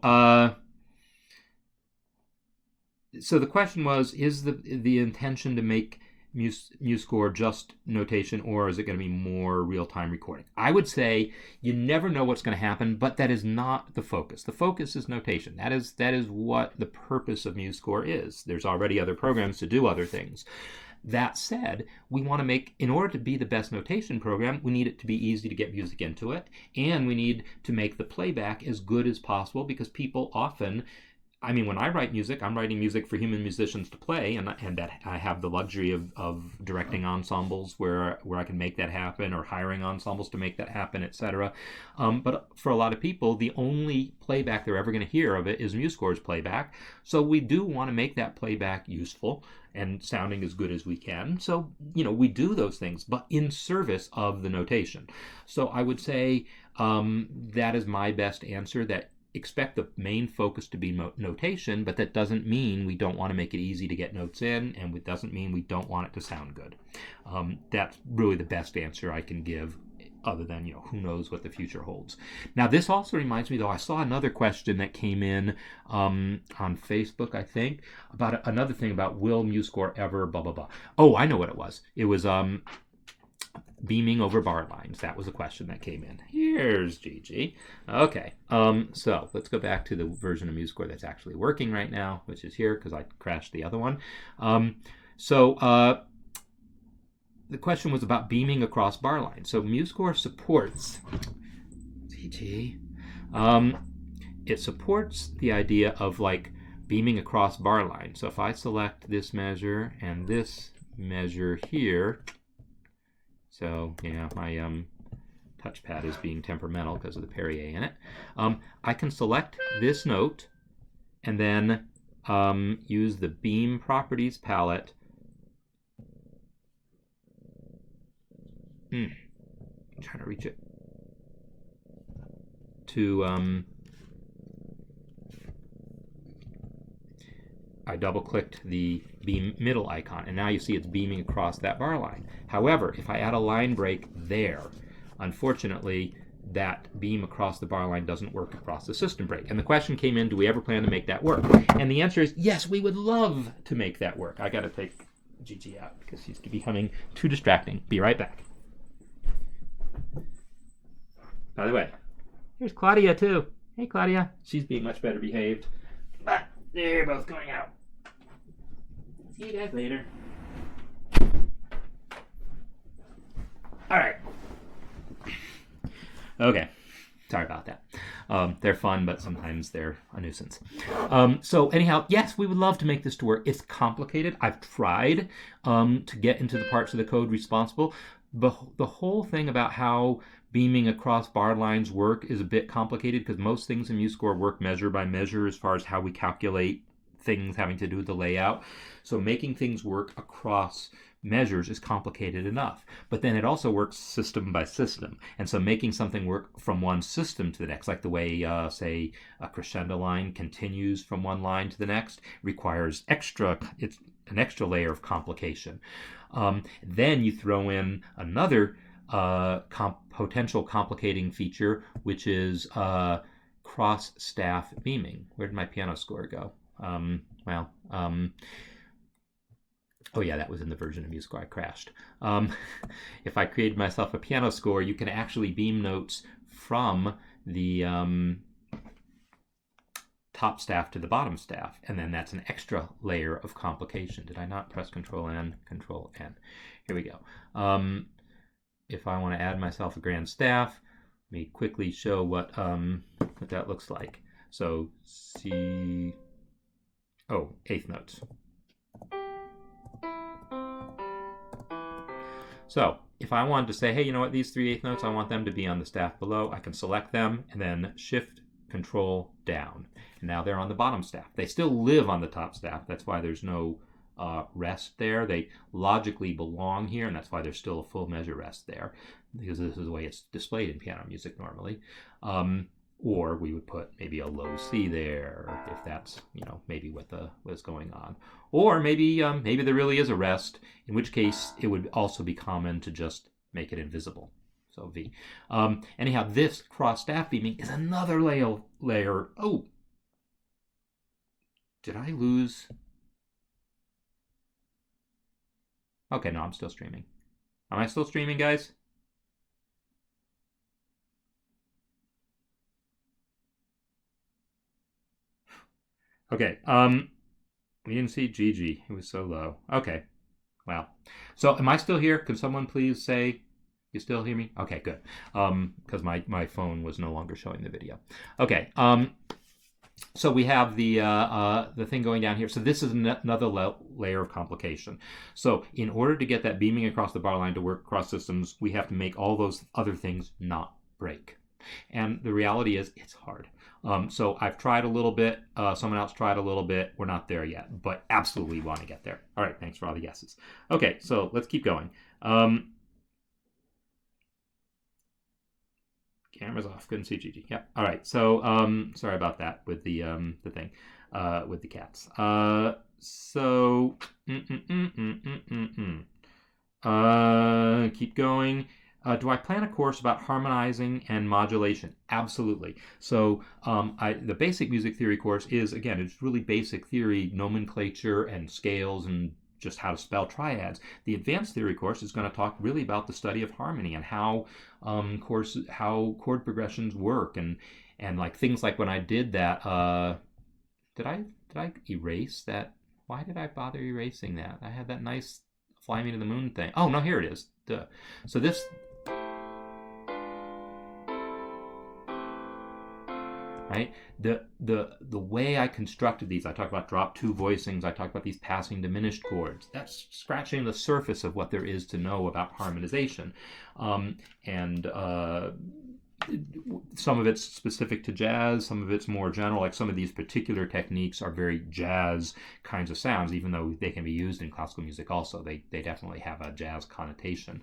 the question was, is the intention to make MuseScore just notation, or is it going to be more real-time recording? I would say you never know what's going to happen, but that is not the focus. The focus is notation. That is what the purpose of MuseScore is. There's already other programs to do other things. That said, we want to make, in order to be the best notation program, we need it to be easy to get music into it, and we need to make the playback as good as possible, because people often, when I write music, I'm writing music for human musicians to play, and that I have the luxury of directing ensembles where I can make that happen, or hiring ensembles to make that happen, etc. But for a lot of people, the only playback they're ever going to hear of it is MuseScore's playback. So we do want to make that playback useful and sounding as good as we can. So, we do those things, but in service of the notation. So I would say that is my best answer, that expect the main focus to be notation, but that doesn't mean we don't want to make it easy to get notes in, and it doesn't mean we don't want it to sound good. That's really the best answer I can give, other than, who knows what the future holds. Now, this also reminds me, though, I saw another question that came in on Facebook, I think, about another thing about, will MuseScore ever blah, blah, blah. Oh, I know what it was. It was beaming over bar lines. That was a question that came in. Here's Gigi. Okay, so let's go back to the version of MuseScore that's actually working right now, which is here, because I crashed the other one. The question was about beaming across bar lines. So MuseScore supports Gigi. It supports the idea of beaming across bar lines. So if I select this measure and this measure here, so yeah, my touchpad is being temperamental because of the Perrier in it. I can select this note and then use the beam properties palette. I'm trying to reach it. I double-clicked the beam middle icon, and now you see it's beaming across that bar line. However, if I add a line break there, unfortunately, that beam across the bar line doesn't work across the system break. And the question came in, do we ever plan to make that work? And the answer is, yes, we would love to make that work. I got to take Gigi out because she's becoming too distracting. Be right back. By the way, here's Claudia, too. Hey, Claudia. She's being much better behaved. But they're both going out. See you guys later. All right. Okay. Sorry about that. They're fun, but sometimes they're a nuisance. So anyhow, yes, we would love to make this to work. It's complicated. I've tried to get into the parts of the code responsible. The whole thing about how beaming across bar lines work is a bit complicated because most things in MuseScore work measure by measure as far as how we calculate things having to do with the layout. So making things work across measures is complicated enough, but then it also works system by system, and so making something work from one system to the next, like the way say a crescendo line continues from one line to the next, requires it's an extra layer of complication. Then you throw in another potential complicating feature, which is cross staff beaming. Where did my piano score go? Oh yeah, that was in the version of MuseScore I crashed. If I created myself a piano score, you can actually beam notes from the top staff to the bottom staff, and then that's an extra layer of complication. Did I not press Control N? Control N. Here we go. If I want to add myself a grand staff, let me quickly show what that looks like. So C, eighth notes. So if I wanted to say, hey, you know what, these 3/8 notes, I want them to be on the staff below, I can select them and then Shift Control down. And now they're on the bottom staff. They still live on the top staff. That's why there's no rest there. They logically belong here, and that's why there's still a full measure rest there, because this is the way it's displayed in piano music normally. Or we would put maybe a low C there, if that's, maybe what's going on. Or maybe there really is a rest, in which case it would also be common to just make it invisible. So V. Anyhow, this cross staff beaming is another layer. Oh, did I lose? Okay, no, I'm still streaming. Am I still streaming, guys? Okay, we didn't see GG. It was so low. Okay, wow. So am I still here? Could someone please say you still hear me? Okay, good. Because my phone was no longer showing the video. Okay, so we have the thing going down here. So this is another layer of complication. So in order to get that beaming across the bar line to work across systems, we have to make all those other things not break. And the reality is it's hard. So I've tried a little bit. Someone else tried a little bit. We're not there yet, but absolutely want to get there. All right, thanks for all the guesses. Okay, so let's keep going. Camera's off. Couldn't see Gigi. Yep. All right. So sorry about that with the thing with the cats. Keep going. Do I plan a course about harmonizing and modulation? Absolutely. So the basic music theory course is, again, it's really basic theory, nomenclature and scales and just how to spell triads. The advanced theory course is going to talk really about the study of harmony and how chord progressions work and like things like when I did that. Did I erase that? Why did I bother erasing that? I had that nice Fly Me to the Moon thing. Oh no, here it is. Duh. So this. Right? The way I constructed these, I talked about drop two voicings, I talked about these passing diminished chords. That's scratching the surface of what there is to know about harmonization. Some of it's specific to jazz, some of it's more general, like some of these particular techniques are very jazz kinds of sounds, even though they can be used in classical music also. They definitely have a jazz connotation.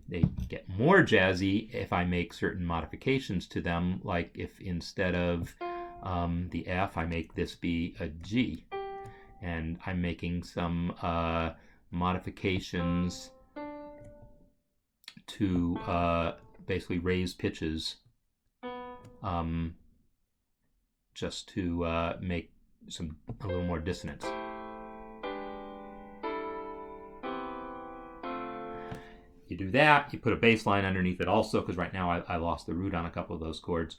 They get more jazzy if I make certain modifications to them, like if instead of the F, I make this be a G. And I'm making some modifications to basically raise pitches just to make a little more dissonance. you do that, you put a bass line underneath it also, because right now I lost the root on a couple of those chords.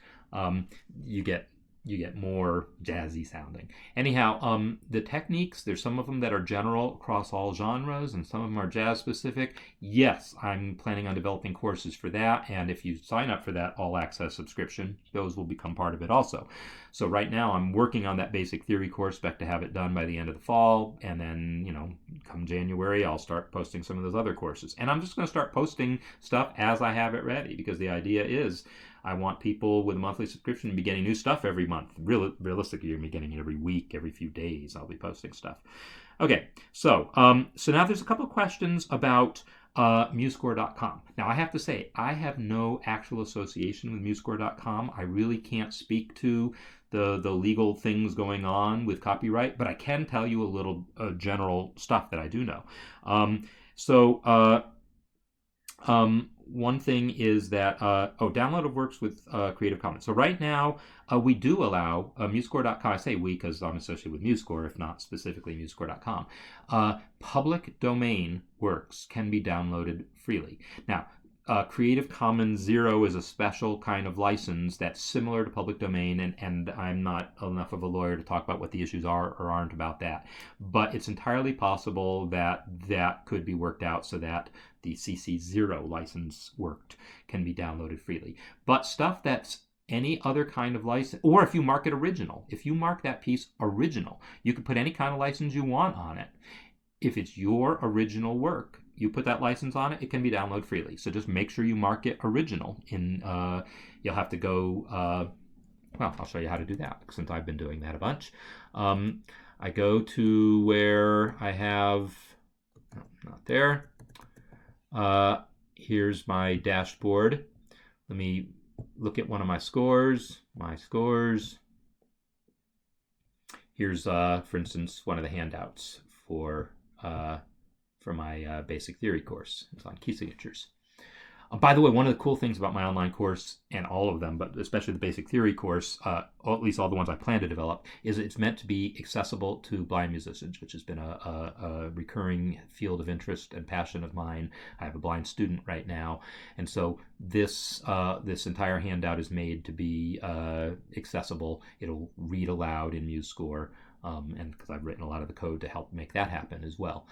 You get more jazzy sounding. Anyhow, the techniques, there's some of them that are general across all genres, and some of them are jazz specific. Yes, I'm planning on developing courses for that, and if you sign up for that all access subscription, those will become part of it also. So right now I'm working on that basic theory course, expect to have it done by the end of the fall, and then, come January, I'll start posting some of those other courses. And I'm just going to start posting stuff as I have it ready, because the idea is I want people with a monthly subscription to be getting new stuff every month. Realistically, you're going to be getting it every week, every few days. I'll be posting stuff. Okay, so now there's a couple of questions about MuseScore.com. Now, I have to say, I have no actual association with MuseScore.com. I really can't speak to the legal things going on with copyright, but I can tell you a little general stuff that I do know. One thing is that, download of works with Creative Commons. So right now, we do allow MuseScore.com, I say we because I'm associated with MuseScore, if not specifically MuseScore.com. Public domain works can be downloaded freely. Now, Creative Commons 0 is a special kind of license that's similar to public domain, and I'm not enough of a lawyer to talk about what the issues are or aren't about that. But it's entirely possible that that could be worked out so that the CC0 license can be downloaded freely. But stuff that's any other kind of license, or if you mark it original, if you mark that piece original, you can put any kind of license you want on it. If it's your original work, you put that license on it, it can be downloaded freely. So just make sure you mark it original. You'll have to go, I'll show you how to do that since I've been doing that a bunch. I go to where I have, not there. Here's my dashboard. Let me look at one of my scores. Here's, for instance, one of the handouts for my basic theory course. It's on key signatures. By the way, one of the cool things about my online course, and all of them, but especially the basic theory course, or at least all the ones I plan to develop, is it's meant to be accessible to blind musicians, which has been a recurring field of interest and passion of mine. I have a blind student right now, and so this entire handout is made to be accessible. It'll read aloud in MuseScore. And because I've written a lot of the code to help make that happen as well.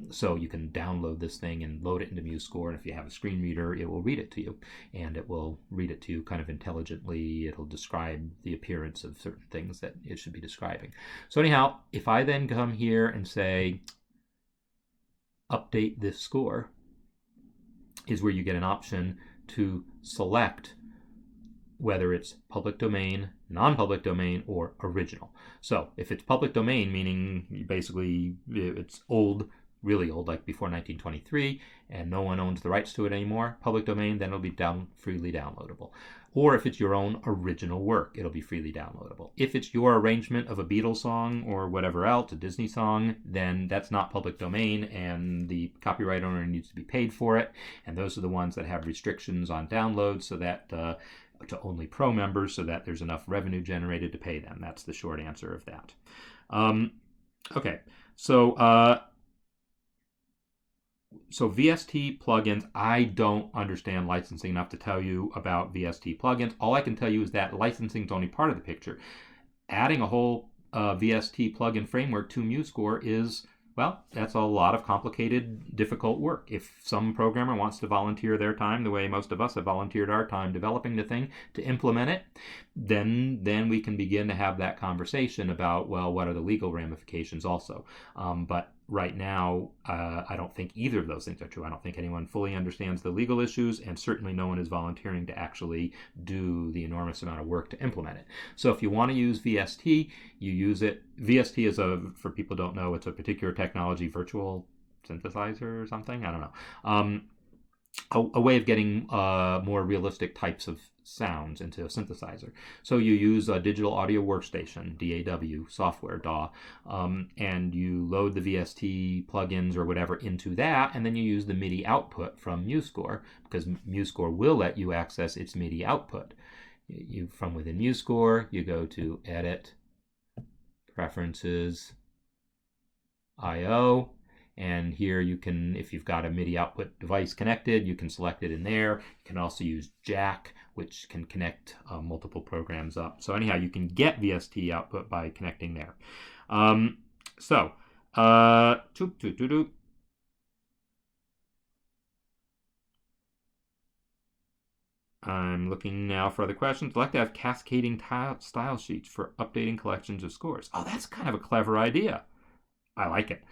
So you can download this thing and load it into MuseScore, and if you have a screen reader, it will read it to you. And it will read it to you kind of intelligently. It'll describe the appearance of certain things that it should be describing. So anyhow, if I then come here and say, update this score, is where you get an option to select whether it's public domain, non-public domain, or original. So if it's public domain, meaning basically it's old, really old, like before 1923, and no one owns the rights to it anymore, public domain, then it'll be freely downloadable. Or if it's your own original work, it'll be freely downloadable. If it's your arrangement of a Beatles song or whatever else, a Disney song, then that's not public domain, and the copyright owner needs to be paid for it. And those are the ones that have restrictions on download, so that to only pro members, so that there's enough revenue generated to pay them. That's the short answer of that. Okay, so VST plugins, I don't understand licensing enough to tell you about VST plugins. All I can tell you is that licensing is only part of the picture. Adding a whole VST plugin framework to MuseScore is, well, that's a lot of complicated, difficult work. If some programmer wants to volunteer their time, the way most of us have volunteered our time developing the thing, to implement it, then we can begin to have that conversation about, well, what are the legal ramifications also. But right now, I don't think either of those things are true. I don't think anyone fully understands the legal issues, and certainly no one is volunteering to actually do the enormous amount of work to implement it. So if you want to use VST, you use it. VST is for people who don't know, it's a particular technology, virtual synthesizer or something, I don't know. A way of getting more realistic types of sounds into a synthesizer. So you use a digital audio workstation, DAW software, DAW, and you load the VST plugins or whatever into that, and then you use the MIDI output from MuseScore, because MuseScore will let you access its MIDI output. From within MuseScore, you go to Edit, Preferences, I/O, And here you can, if you've got a MIDI output device connected, you can select it in there. You can also use Jack, which can connect multiple programs up. So anyhow, you can get VST output by connecting there. I'm looking now for other questions. I'd like to have cascading style sheets for updating collections of scores. Oh, that's kind of a clever idea. I like it.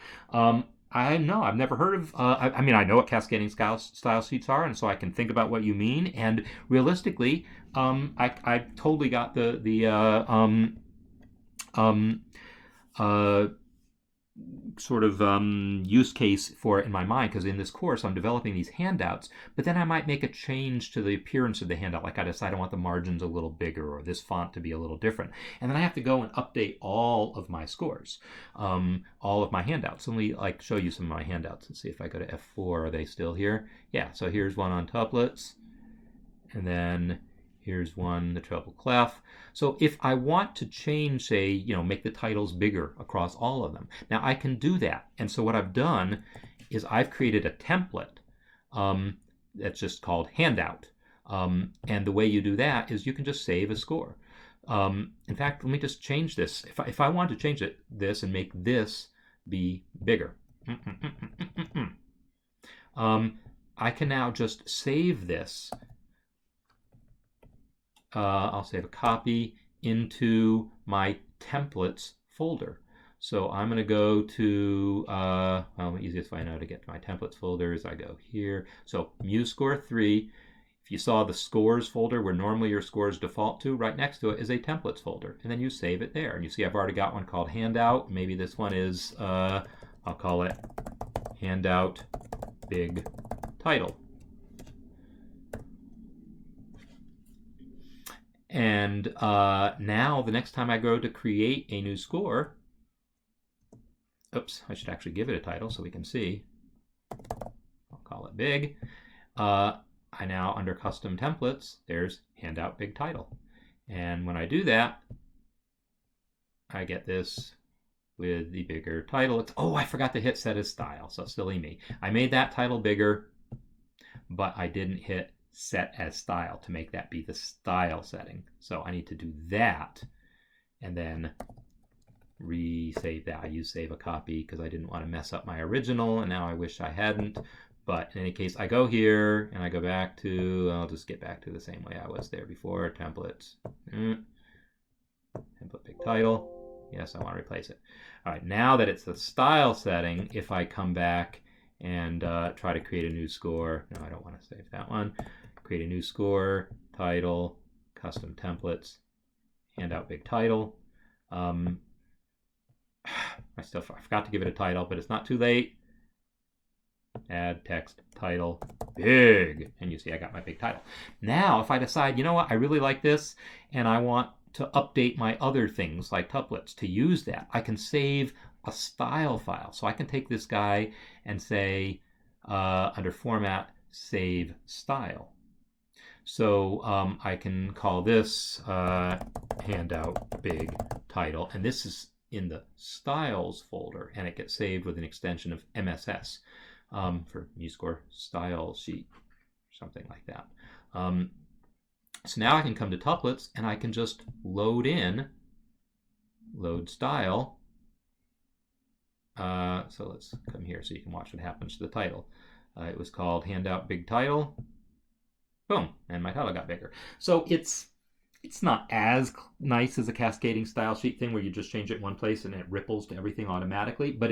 I know I've never heard of. I mean, I know what cascading style sheets are, and so I can think about what you mean. And realistically, I totally got the sort of use case for it in my mind, because in this course I'm developing these handouts, but then I might make a change to the appearance of the handout. Like I decide I want the margins a little bigger or this font to be a little different, and then I have to go and update all of my scores, all of my handouts. Let me like show you some of my handouts and see if I go to F4. Are they still here? Yeah, so here's one on tuplets, and then here's one, the treble clef. So if I want to change, say, make the titles bigger across all of them, now I can do that. And so what I've done is I've created a template that's just called handout. And the way you do that is you can just save a score. In fact, let me just change this. If I want to change this and make this be bigger, I can now just save this. I'll save a copy into my templates folder. So I'm going to go to, the easiest way I know to get to my templates folder is I go here. So MuseScore 3, if you saw the scores folder where normally your scores default to, right next to it is a templates folder. And then you save it there. And you see I've already got one called handout. Maybe this one is, I'll call it handout big title. And now the next time I go to create a new score, oops, I should actually give it a title so we can see. I'll call it big. I now, under custom templates, there's handout big title. And when I do that, I get this with the bigger title. Oh, I forgot to hit set as style, so silly me. I made that title bigger, but I didn't hit set as style to make that be the style setting. So I need to do that and then resave that. I use save a copy because I didn't want to mess up my original, and now I wish I hadn't. But in any case, I go here and I go back to, I'll just get back to the same way I was there before. Templates, template big title. Yes, I want to replace it. All right, now that it's the style setting, if I come back and try to create a new score, no, I don't want to save that one. Create a new score, title, custom templates, handout big title. I forgot to give it a title, but it's not too late. Add text title big, and you see I got my big title. Now if I decide, you know what, I really like this and I want to update my other things like tuplets to use that, I can save a style file. So I can take this guy and say under format, save style. So I can call this handout big title, and this is in the styles folder, and it gets saved with an extension of MSS for MuseScore style sheet, something like that. So now I can come to tuplets and I can just load style. So let's come here so you can watch what happens to the title. It was called handout big title. Boom, and my title got bigger. So it's not as nice as a cascading style sheet thing where you just change it in one place and it ripples to everything automatically, but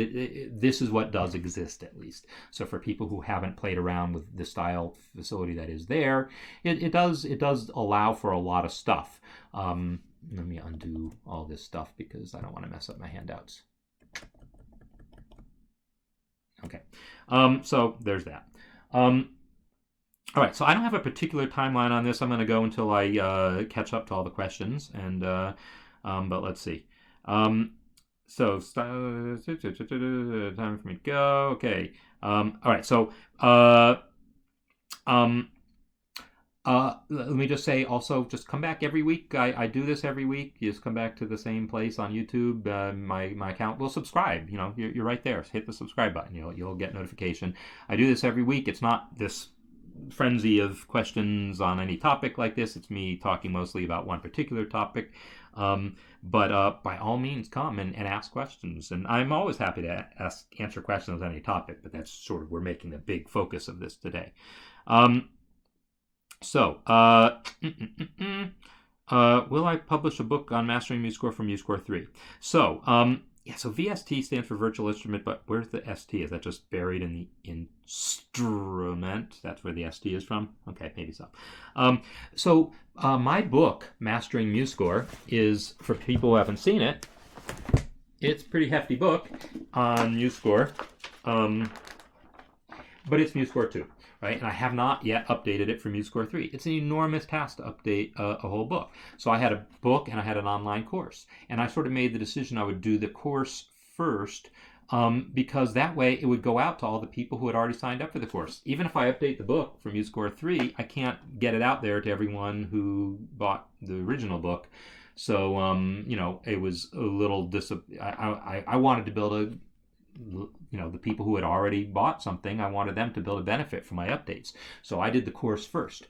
this is what does exist, at least. So for people who haven't played around with the style facility that is there, it does allow for a lot of stuff. Let me undo all this stuff because I don't want to mess up my handouts. Okay, so there's that. All right, so I don't have a particular timeline on this. I'm going to go until I catch up to all the questions, and but let's see. So time for me to go. Okay. All right. So Let me just say also, just come back every week. I do this every week. You just come back to the same place on YouTube. My account will subscribe. You're right there. Hit the subscribe button. You'll get notification. I do this every week. It's not this frenzy of questions on any topic like this. It's me talking mostly about one particular topic. But by all means, come and ask questions. And I'm always happy to answer questions on any topic, but that's sort of, we're making the big focus of this today. Will I publish a book on mastering MuseScore from MuseScore 3? So VST stands for virtual instrument, but where's the ST? Is that just buried in the instrument? That's where the ST is from? Okay, maybe so. My book, Mastering MuseScore, is, for people who haven't seen it, it's a pretty hefty book on MuseScore, but it's MuseScore 2. Right? And I have not yet updated it for MuseScore 3. It's an enormous task to update a whole book. So I had a book and I had an online course. And I sort of made the decision I would do the course first, because that way it would go out to all the people who had already signed up for the course. Even if I update the book for MuseScore 3, I can't get it out there to everyone who bought the original book. So, it was a little I wanted to build the people who had already bought something, I wanted them to build a benefit from my updates. So I did the course first.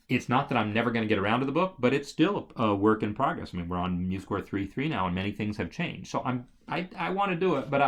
It's not that I'm never going to get around to the book, but it's still a work in progress. I mean, we're on MuseScore 3.3 now, and many things have changed. So I want to do it, but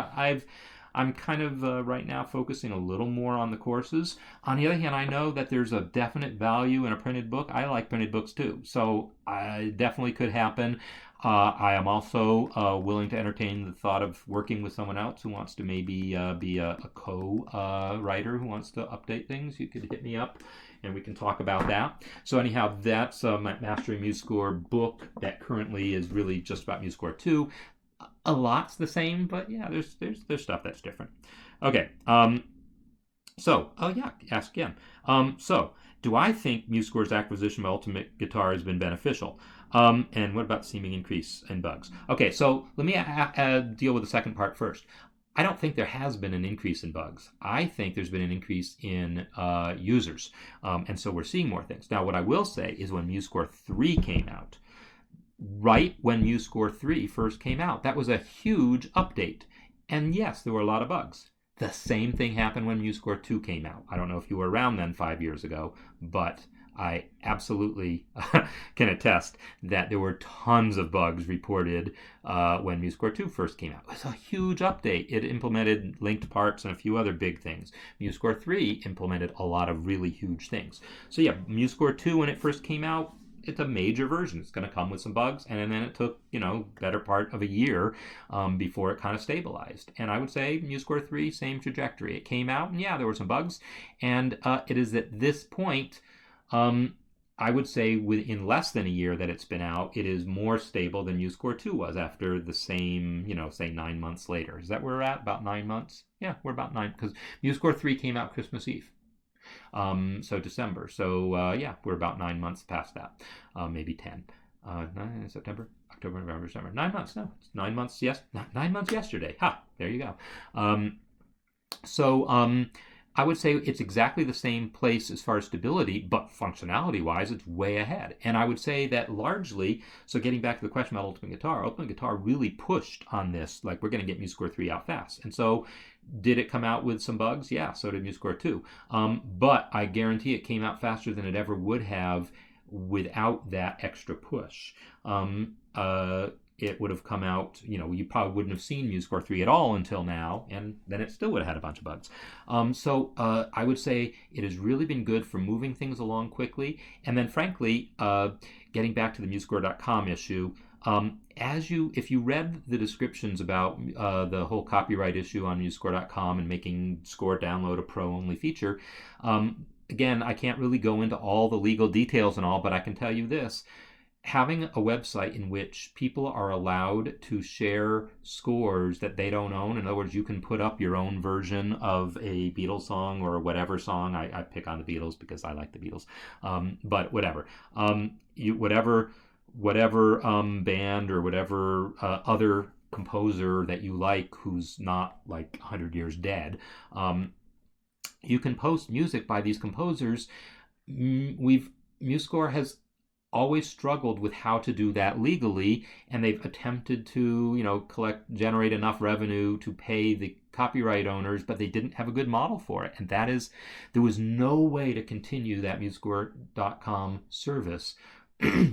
I'm kind of right now focusing a little more on the courses. On the other hand, I know that there's a definite value in a printed book. I like printed books too, so it definitely could happen. I am also willing to entertain the thought of working with someone else who wants to maybe be a co-writer who wants to update things. You could hit me up and we can talk about that. So anyhow, that's my Mastering MuseScore book that currently is really just about MuseScore 2. A lot's the same, but yeah, there's stuff that's different. Okay. Ask again. Do I think MuseScore's acquisition of Ultimate Guitar has been beneficial? And what about seeming increase in bugs? Okay, so let me deal with the second part first. I don't think there has been an increase in bugs. I think there's been an increase in users. And so we're seeing more things. Now, what I will say is when MuseScore 3 came out, right when MuseScore 3 first came out, that was a huge update. And yes, there were a lot of bugs. The same thing happened when MuseScore 2 came out. I don't know if you were around then 5 years ago, but I absolutely can attest that there were tons of bugs reported when MuseScore 2 first came out. It was a huge update. It implemented linked parts and a few other big things. MuseScore 3 implemented a lot of really huge things. So yeah, MuseScore 2, when it first came out, it's a major version. It's going to come with some bugs, and then it took, better part of a year before it kind of stabilized. And I would say MuseScore 3, same trajectory. It came out, and yeah, there were some bugs, and it is at this point, I would say within less than a year that it's been out, it is more stable than MuseScore 2 was after the same, say 9 months later. Is that where we're at? About 9 months? Yeah, we're about 9, because MuseScore 3 came out Christmas Eve. So December. So we're about 9 months past that, maybe 10. September, October, November, December. 9 months. No, it's 9 months. Yes, 9 months yesterday. There you go. I would say it's exactly the same place as far as stability, but functionality-wise, it's way ahead. And I would say that largely, so getting back to the question about Ultimate Guitar really pushed on this, like we're going to get MuseScore 3 out fast. And so did it come out with some bugs? Yeah, so did MuseScore 2. But I guarantee it came out faster than it ever would have without that extra push. It would have come out, you probably wouldn't have seen MuseScore 3 at all until now, and then it still would have had a bunch of bugs. I would say it has really been good for moving things along quickly. And then frankly, getting back to the MuseScore.com issue, if you read the descriptions about the whole copyright issue on MuseScore.com and making Score Download a pro-only feature, again, I can't really go into all the legal details and all, but I can tell you this. Having a website in which people are allowed to share scores that they don't own, in other words, you can put up your own version of a Beatles song or whatever song. I pick on the Beatles because I like the Beatles, but whatever. Whatever band or whatever other composer that you like who's not like 100 years dead, you can post music by these composers. We've MuseScore has always struggled with how to do that legally, and they've attempted to, generate enough revenue to pay the copyright owners, but they didn't have a good model for it. And that is, there was no way to continue that MuseScore.com service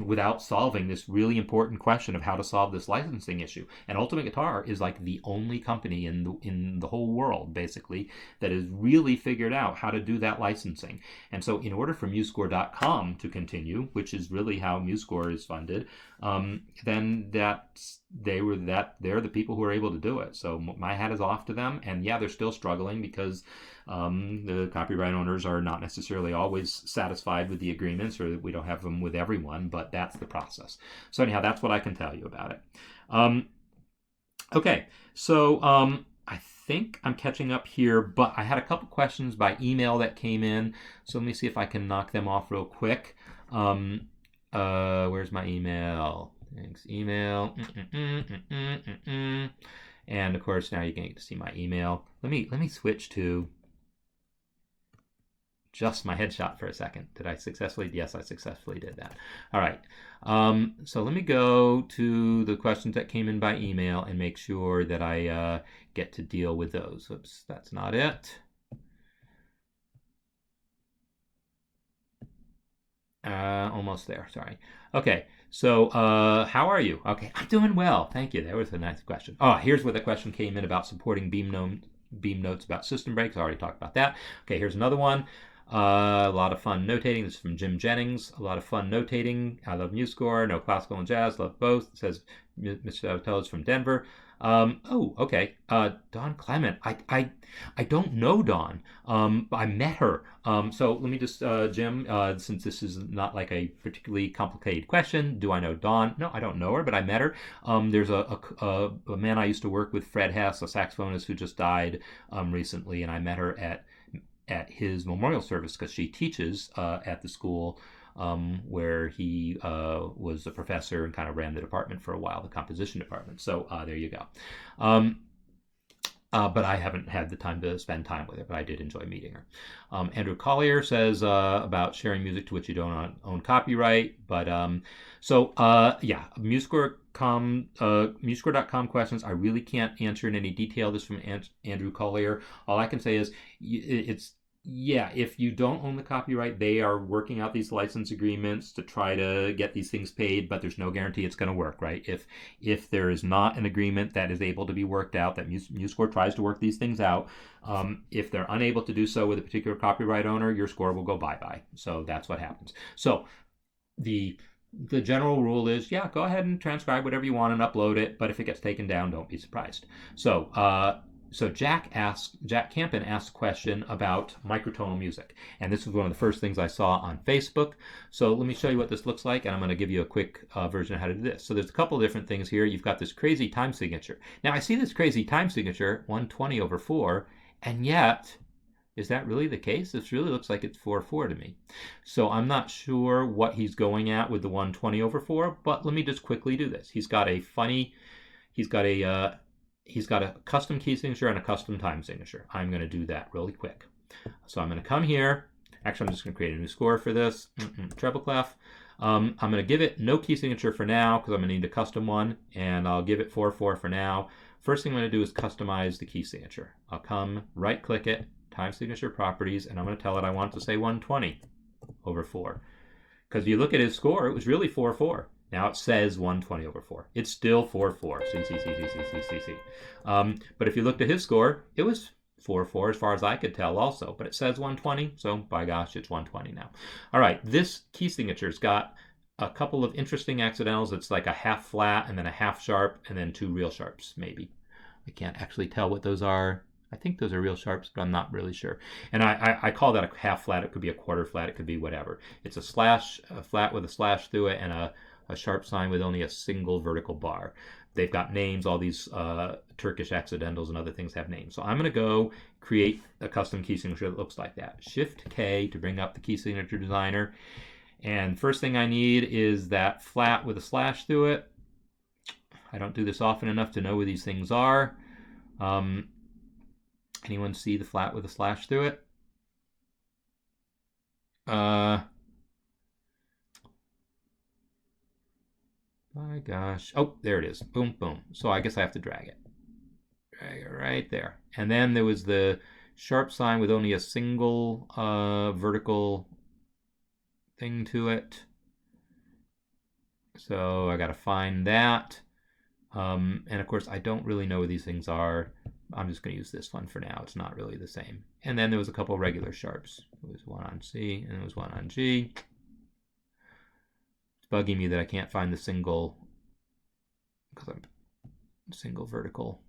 without solving this really important question of how to solve this licensing issue. And Ultimate Guitar is like the only company in the whole world, basically, that has really figured out how to do that licensing. And so in order for MuseScore.com to continue, which is really how MuseScore is funded, then they're the people who are able to do it. So my hat is off to them. And yeah, they're still struggling because the copyright owners are not necessarily always satisfied with the agreements, or we don't have them with everyone, but that's the process. So anyhow, that's what I can tell you about it. Okay, so I think I'm catching up here, but I had a couple questions by email that came in, so let me see if I can knock them off real quick. Where's my email? Thanks, email. And of course, now you're going to see my email. Let me switch to just my headshot for a second. Did I successfully? Yes, I successfully did that. All right. So let me go to the questions that came in by email and make sure that I get to deal with those. Oops, that's not it. Almost there, sorry. Okay, so how are you? Okay, I'm doing well, thank you. That was a nice question. Oh, here's where the question came in about supporting beam notes about system breaks. I already talked about that. Okay, here's another one. A lot of fun notating. This is from Jim Jennings. A lot of fun notating. I love MuseScore. No classical and jazz. Love both. It says Mr. Sabatella is from Denver. Oh, okay. Dawn Clement. I don't know Dawn. I met her. So let me just, Jim, since this is not like a particularly complicated question, do I know Dawn? No, I don't know her, but I met her. There's a man I used to work with, Fred Hess, a saxophonist who just died recently, and I met her at his memorial service because she teaches at the school where he was a professor and kind of ran the department for a while, the composition department. So there you go. But I haven't had the time to spend time with her, but I did enjoy meeting her. Andrew Collier says about sharing music to which you don't own copyright. But yeah, MuseScore.com questions. I really can't answer in any detail. This from Andrew Collier. All I can say is if you don't own the copyright, they are working out these license agreements to try to get these things paid, but there's no guarantee it's going to work, right? If there is not an agreement that is able to be worked out, that MuseScore tries to work these things out, if they're unable to do so with a particular copyright owner, your score will go bye-bye. So that's what happens. So the general rule is, yeah, go ahead and transcribe whatever you want and upload it, but if it gets taken down, don't be surprised. So Jack Campen asked a question about microtonal music, and this was one of the first things I saw on Facebook. So let me show you what this looks like, and I'm going to give you a quick version of how to do this. So there's a couple of different things here. You've got this crazy time signature. Now I see this crazy time signature, 120/4, and yet, is that really the case? This really looks like it's 4/4 to me. So I'm not sure what he's going at with the 120/4, but let me just quickly do this. He's got a custom key signature and a custom time signature. I'm going to do that really quick. So I'm going to come here. Actually, I'm just going to create a new score for this. Treble clef. I'm going to give it no key signature for now because I'm going to need a custom one, and I'll give it 4/4 for now. First thing I'm going to do is customize the key signature. I'll come right-click it, time signature properties, and I'm going to tell it I want to say 120/4. Because if you look at his score, it was really 4/4. Now it says 120/4. It's still 4/4. See. But if you looked at his score, it was 4/4 as far as I could tell also. But it says 120, so by gosh, it's 120 now. All right, this key signature's got a couple of interesting accidentals. It's like a half flat and then a half sharp and then two real sharps, maybe. I can't actually tell what those are. I think those are real sharps, but I'm not really sure. And I call that a half flat. It could be a quarter flat. It could be whatever. It's a flat with a slash through it, and a sharp sign with only a single vertical bar. They've got names. All these Turkish accidentals and other things have names. So I'm going to go create a custom key signature that looks like that. Shift K to bring up the key signature designer. And first thing I need is that flat with a slash through it. I don't do this often enough to know where these things are. Anyone see the flat with a slash through it? My gosh. Oh, there it is. Boom, boom. So I guess I have to drag it. Drag it right there. And then there was the sharp sign with only a single vertical thing to it. So I got to find that. And of course, I don't really know what these things are. I'm just going to use this one for now. It's not really the same. And then there was a couple of regular sharps. There was one on C and there was one on G. It's bugging me that I can't find the single, because I'm single vertical.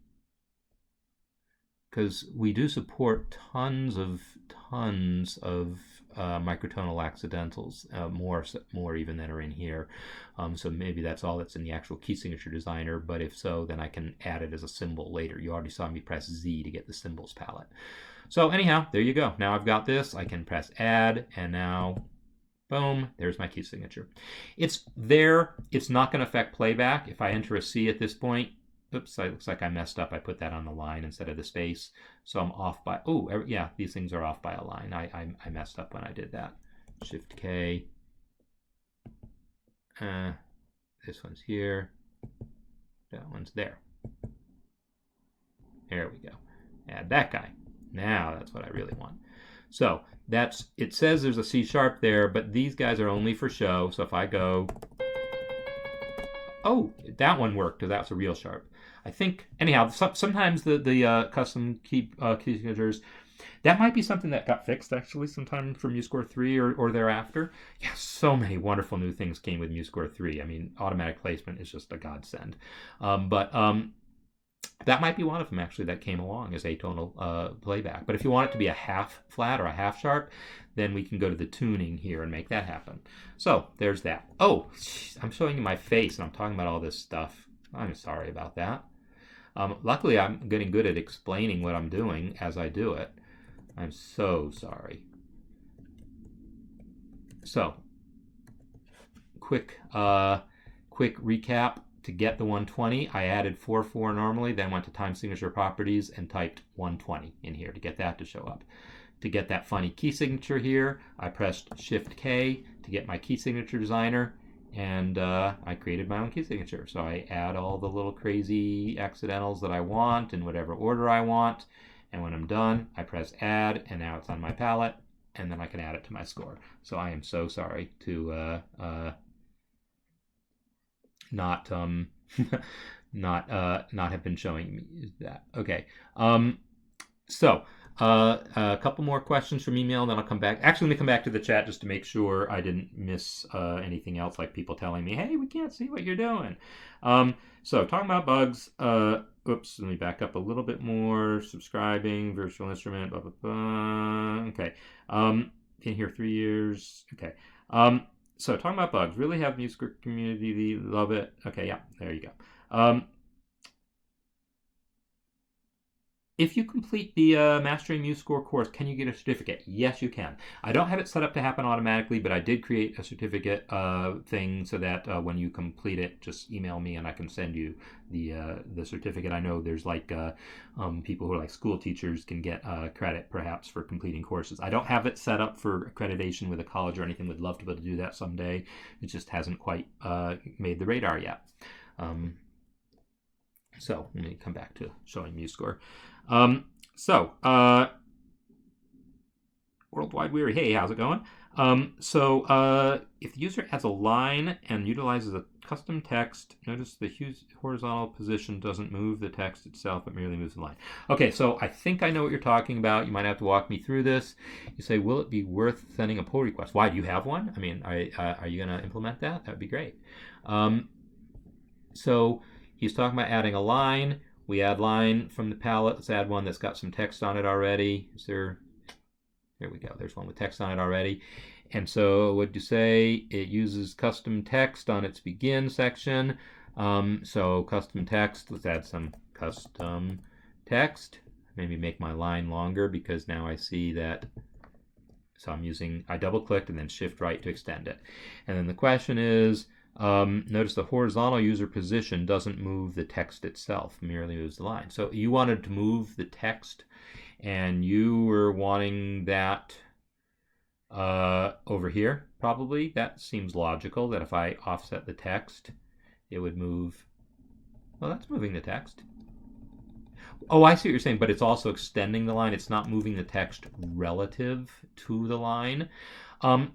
Because we do support tons of microtonal accidentals, more even than are in here. So maybe that's all that's in the actual key signature designer, but if so, then I can add it as a symbol later. You already saw me press Z to get the symbols palette. So anyhow, there you go. Now I've got this. I can press add, and now boom, there's my key signature. It's there. It's not going to affect playback. If I enter a C at this point, oops, it looks like I messed up. I put that on the line instead of the space. So I'm off by, oh, yeah, these things are off by a line. I messed up when I did that. Shift K. This one's here. That one's there. There we go. Add that guy. Now that's what I really want. So that's, it says there's a C sharp there, but these guys are only for show. So if I go, oh, that one worked because that's a real sharp. I think, anyhow, sometimes the custom key signatures, that might be something that got fixed actually sometime from MuseScore 3 or thereafter. Yeah, so many wonderful new things came with MuseScore 3. I mean, automatic placement is just a godsend. But that might be one of them actually that came along as atonal playback. But if you want it to be a half flat or a half sharp, then we can go to the tuning here and make that happen. So there's that. Oh, I'm showing you my face and I'm talking about all this stuff. I'm sorry about that. Luckily, I'm getting good at explaining what I'm doing as I do it. I'm so sorry. So, quick recap. To get the 120, I added 4/4 normally, then went to time signature properties and typed 120 in here to get that to show up. To get that funny key signature here, I pressed Shift K to get my key signature designer, and I created my own key signature. So I add all the little crazy accidentals that I want in whatever order I want, and when I'm done, I press add, and now it's on my palette, and then I can add it to my score. So I am so sorry to not have been showing me that. Okay. So a couple more questions from email, and then I'll come back. Actually, let me come back to the chat just to make sure I didn't miss anything else, like people telling me, hey, we can't see what you're doing. So talking about bugs, oops, let me back up a little bit more. Subscribing, virtual instrument, blah, blah, blah. Okay. Been here 3 years. Okay. So talking about bugs, really have MuseScore community, love it. Okay, yeah, there you go. If you complete the Mastering MuseScore course, can you get a certificate? Yes, you can. I don't have it set up to happen automatically, but I did create a certificate thing so that when you complete it, just email me and I can send you the certificate. I know there's like people who are like school teachers can get credit perhaps for completing courses. I don't have it set up for accreditation with a college or anything. Would love to be able to do that someday. It just hasn't quite made the radar yet. So let me come back to showing MuseScore. Worldwide Weary, hey, how's it going? If the user adds a line and utilizes a custom text, notice the horizontal position doesn't move the text itself, it merely moves the line. Okay, so I think I know what you're talking about. You might have to walk me through this. You say, will it be worth sending a pull request? Why, do you have one? I mean, are you going to implement that? That would be great. So he's talking about adding a line. We add line from the palette. Let's add one that's got some text on it already. Is there? There we go. There's one with text on it already. And so what do you say? It uses custom text on its begin section. So custom text. Let's add some custom text. Maybe make my line longer because now I see that. So I double clicked and then shift right to extend it. And then the question is, notice the horizontal user position doesn't move the text itself, merely moves the line. So you wanted to move the text and you were wanting that over here, probably. That seems logical, that if I offset the text it would move. Well, that's moving the text. Oh, I see what you're saying, but it's also extending the line. It's not moving the text relative to the line. Um,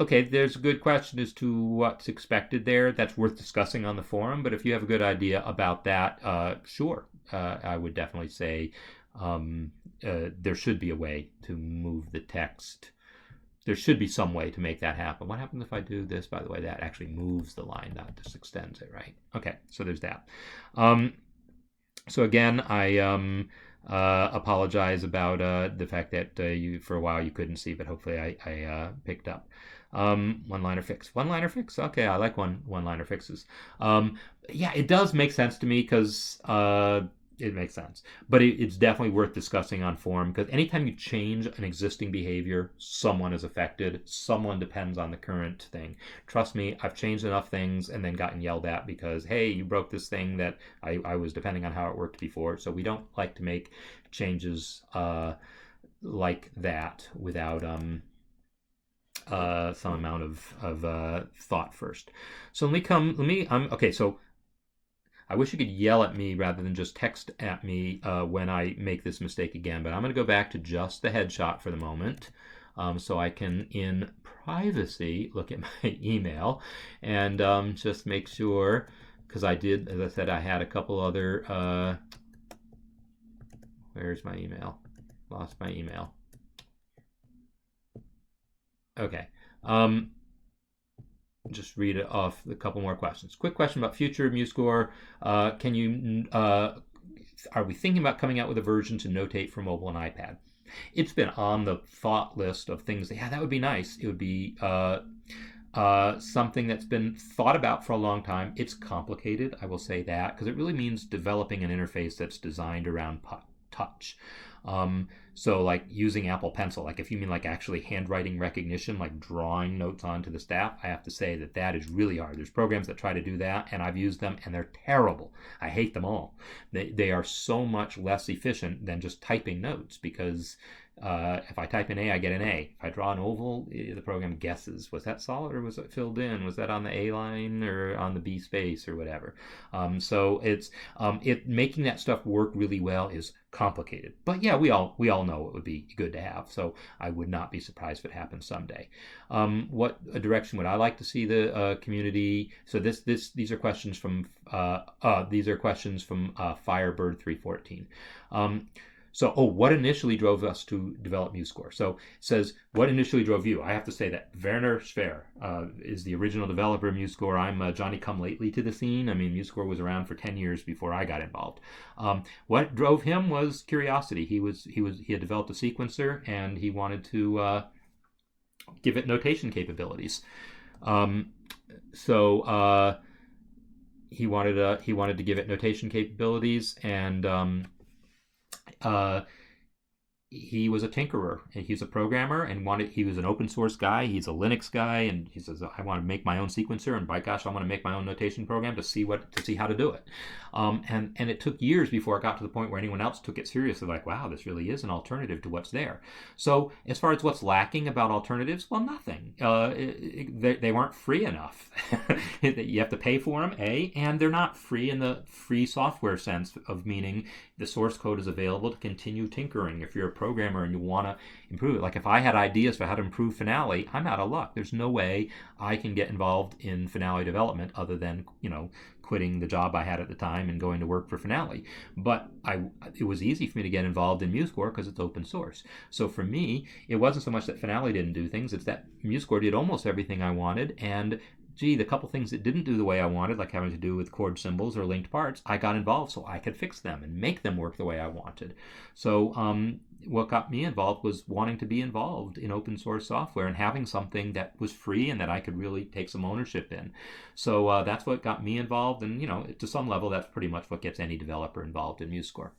okay, there's a good question as to what's expected there. That's worth discussing on the forum. But if you have a good idea about that, sure. I would definitely say there should be a way to move the text. There should be some way to make that happen. What happens if I do this? By the way, that actually moves the line, not just extends it, right? Okay, so there's that. So again, I apologize about the fact that you for a while you couldn't see, but hopefully I picked up. One-liner fix. One-liner fix. Okay, I like one-liner fixes. Yeah, it does make sense to me because it makes sense. But it's definitely worth discussing on forum because anytime you change an existing behavior, someone is affected. Someone depends on the current thing. Trust me, I've changed enough things and then gotten yelled at because, hey, you broke this thing that I was depending on how it worked before. So we don't like to make changes like that without some amount of thought first. So okay, so I wish you could yell at me rather than just text at me when I make this mistake again, but I'm going to go back to just the headshot for the moment so I can, in privacy, look at my email and just make sure, because I did, as I said, I had a couple other, where's my email? Lost my email. Okay. Just read it off a couple more questions. Quick question about future MuseScore. Are we thinking about coming out with a version to notate for mobile and iPad? It's been on the thought list of things. Yeah, that would be nice. It would be something that's been thought about for a long time. It's complicated, I will say that, because it really means developing an interface that's designed around touch. So like using Apple Pencil, like if you mean like actually handwriting recognition, like drawing notes onto the staff, I have to say that is really hard. There's programs that try to do that, and I've used them, and they're terrible. I hate them all. They are so much less efficient than just typing notes because if I type an A, I get an A. If I draw an oval, the program guesses. Was that solid or was it filled in? Was that on the A line or on the B space or whatever? So it's making that stuff work really well is complicated. But yeah, we all know it would be good to have. So I would not be surprised if it happens someday. What direction would I like to see the community? So these are questions from Firebird 314. So, what initially drove us to develop MuseScore? So it says, what initially drove you? I have to say that Werner Schwer is the original developer of MuseScore. I'm Johnny come lately to the scene. I mean, MuseScore was around for 10 years before I got involved. What drove him was curiosity. He had developed a sequencer and he wanted to give it notation capabilities. He wanted to give it notation capabilities and he was a tinkerer and he's a programmer and he was an open source guy. He's a Linux guy and he says, I want to make my own sequencer and by gosh, I want to make my own notation program to see how to do it. And it took years before it got to the point where anyone else took it seriously, like, wow, this really is an alternative to what's there. So as far as what's lacking about alternatives, well, nothing. They weren't free enough. You have to pay for them, and they're not free in the free software sense of meaning the source code is available to continue tinkering if you're a programmer and you want to improve it. Like if I had ideas for how to improve Finale, I'm out of luck. There's no way I can get involved in Finale development other than, quitting the job I had at the time and going to work for Finale. But it was easy for me to get involved in MuseScore because it's open source. So for me, it wasn't so much that Finale didn't do things, it's that MuseScore did almost everything I wanted, and the couple things that didn't do the way I wanted, like having to do with chord symbols or linked parts, I got involved so I could fix them and make them work the way I wanted. So what got me involved was wanting to be involved in open source software and having something that was free and that I could really take some ownership in. So that's what got me involved, and to some level that's pretty much what gets any developer involved in MuseScore.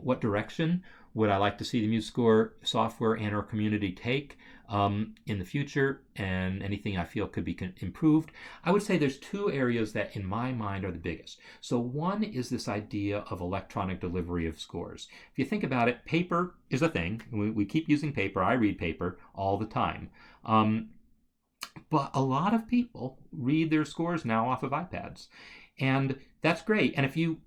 What direction would I like to see the MuseScore software and our community take in the future, and anything I feel could be improved? I would say there's two areas that in my mind are the biggest. So one is this idea of electronic delivery of scores. If you think about it, paper is a thing. We keep using paper. I read paper all the time. But a lot of people read their scores now off of iPads. And that's great. And if you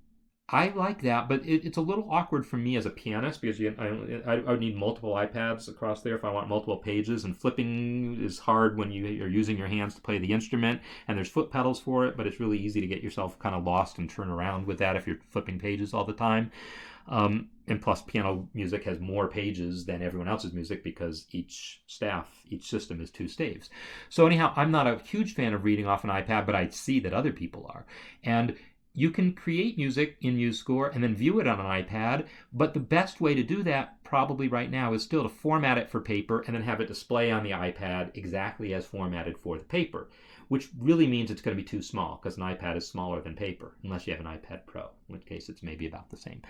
I like that, but it's a little awkward for me as a pianist because I would need multiple iPads across there if I want multiple pages, and flipping is hard when you are using your hands to play the instrument, and there's foot pedals for it, but it's really easy to get yourself kind of lost and turn around with that if you're flipping pages all the time. And plus, piano music has more pages than everyone else's music because each system is 2 staves. So anyhow, I'm not a huge fan of reading off an iPad, but I see that other people are. And you can create music in MuseScore and then view it on an iPad, but the best way to do that probably right now is still to format it for paper and then have it display on the iPad exactly as formatted for the paper, which really means it's going to be too small because an iPad is smaller than paper, unless you have an iPad Pro, in which case it's maybe about the same.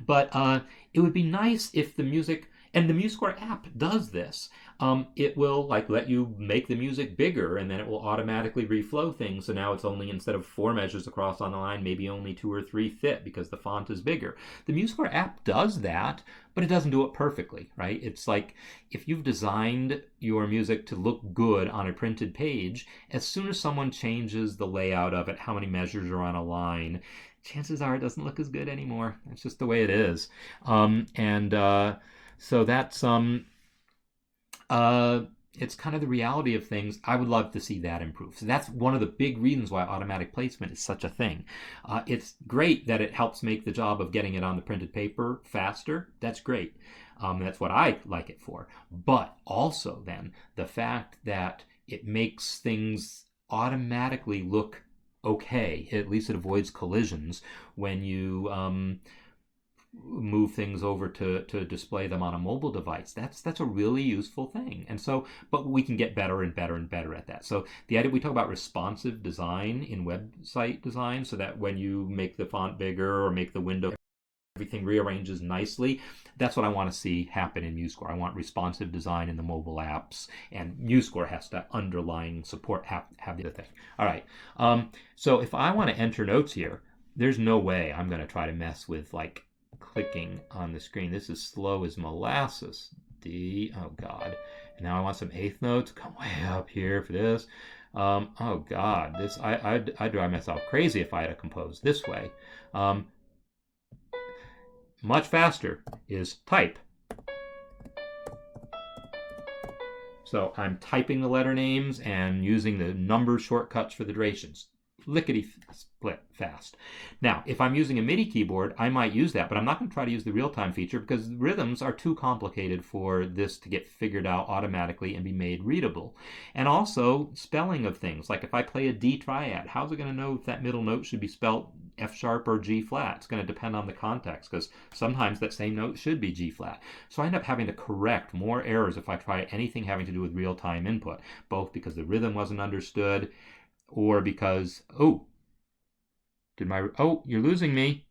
But it would be nice if the music, and the MuseScore app does this. It will like let you make the music bigger, and then it will automatically reflow things. So now it's only, instead of 4 measures across on the line, maybe only 2 or 3 fit because the font is bigger. The MuseScore app does that, but it doesn't do it perfectly, right? It's like if you've designed your music to look good on a printed page, as soon as someone changes the layout of it, how many measures are on a line, chances are it doesn't look as good anymore. It's just the way it is. So that's it's kind of the reality of things. I would love to see that improve. So that's one of the big reasons why automatic placement is such a thing. It's great that it helps make the job of getting it on the printed paper faster. That's great. That's what I like it for. But also then the fact that it makes things automatically look okay. At least it avoids collisions when you move things over to display them on a mobile device. That's a really useful thing. And so, but we can get better and better and better at that. So the idea, we talk about responsive design in website design, so that when you make the font bigger or make the window, everything rearranges nicely. That's what I want to see happen in MuseScore. I want responsive design in the mobile apps, and MuseScore has to underlying support have the other thing. All right. So if I want to enter notes here, there's no way I'm going to try to mess with like clicking on the screen. This is slow as molasses. D. Oh God. And now I want some eighth notes. Come way up here for this. Oh God. This I'd drive myself crazy if I had to compose this way. Much faster is type. So I'm typing the letter names and using the number shortcuts for the durations. Lickety-split fast. Now, if I'm using a MIDI keyboard, I might use that, but I'm not going to try to use the real-time feature because rhythms are too complicated for this to get figured out automatically and be made readable. And also, spelling of things. Like if I play a D triad, how's it going to know if that middle note should be spelled F sharp or G flat? It's going to depend on the context, because sometimes that same note should be G flat. So I end up having to correct more errors if I try anything having to do with real-time input, both because the rhythm wasn't understood, or because, oh, you're losing me.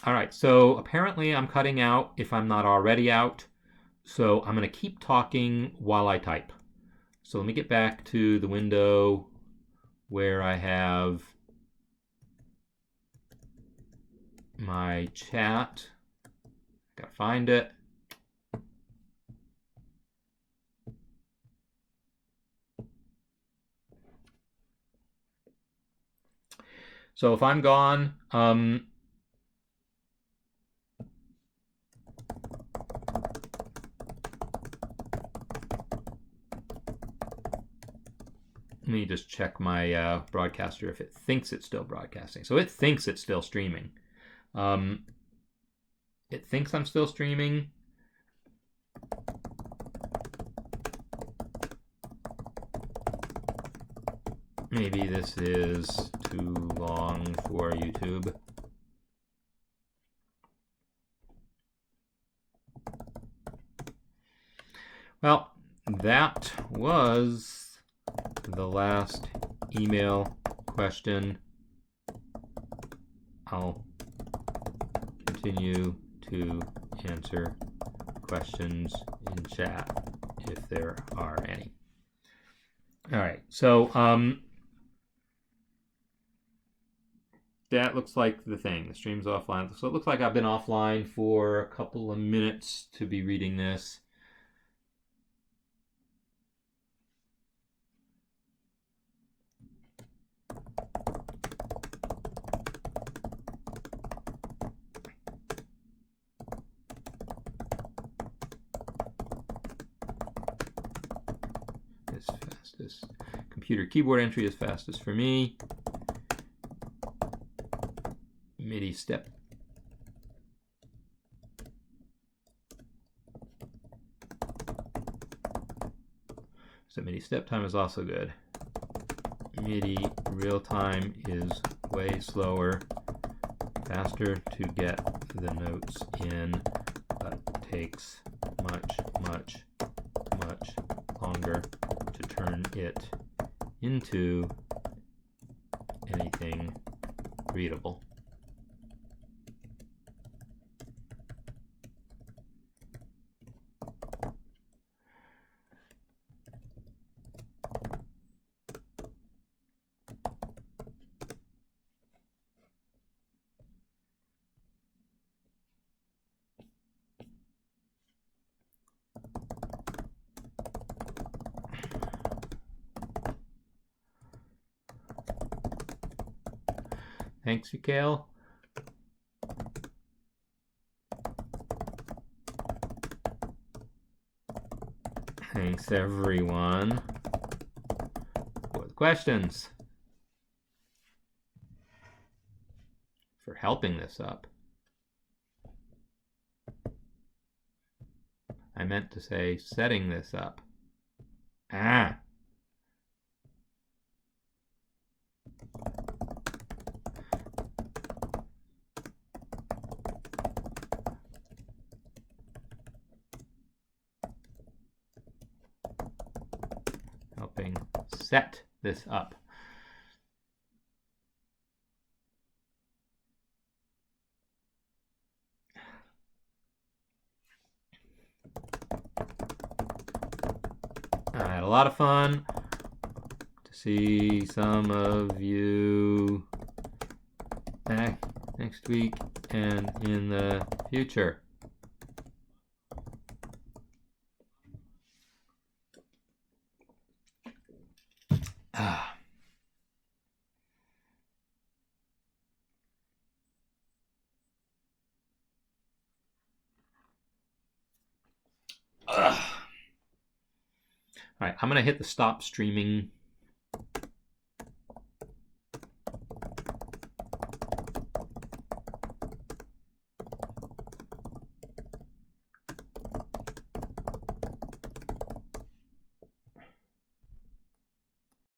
All right, so apparently I'm cutting out if I'm not already out. So I'm going to keep talking while I type. So let me get back to the window where I have my chat. Gotta find it. So if I'm gone, let me just check my broadcaster if it thinks it's still broadcasting. So it thinks it's still streaming. It thinks I'm still streaming. Maybe this is too long for YouTube. Well, that was the last email question. I'll continue to answer questions in chat if there are any. All right, so that looks like the thing. The stream's offline. So it looks like I've been offline for a couple of minutes to be reading this. As fastest. Computer keyboard entry is fastest for me. MIDI step. So MIDI step time is also good. MIDI real time is way slower, faster to get the notes in, but takes much longer to turn it into anything readable. Thanks, Mikhail. Thanks, everyone, for the questions, for helping this up. I meant to say setting this up. Helping set this up. I had a lot of fun to see some of you back next week and in the future. All right, I'm going to hit the stop streaming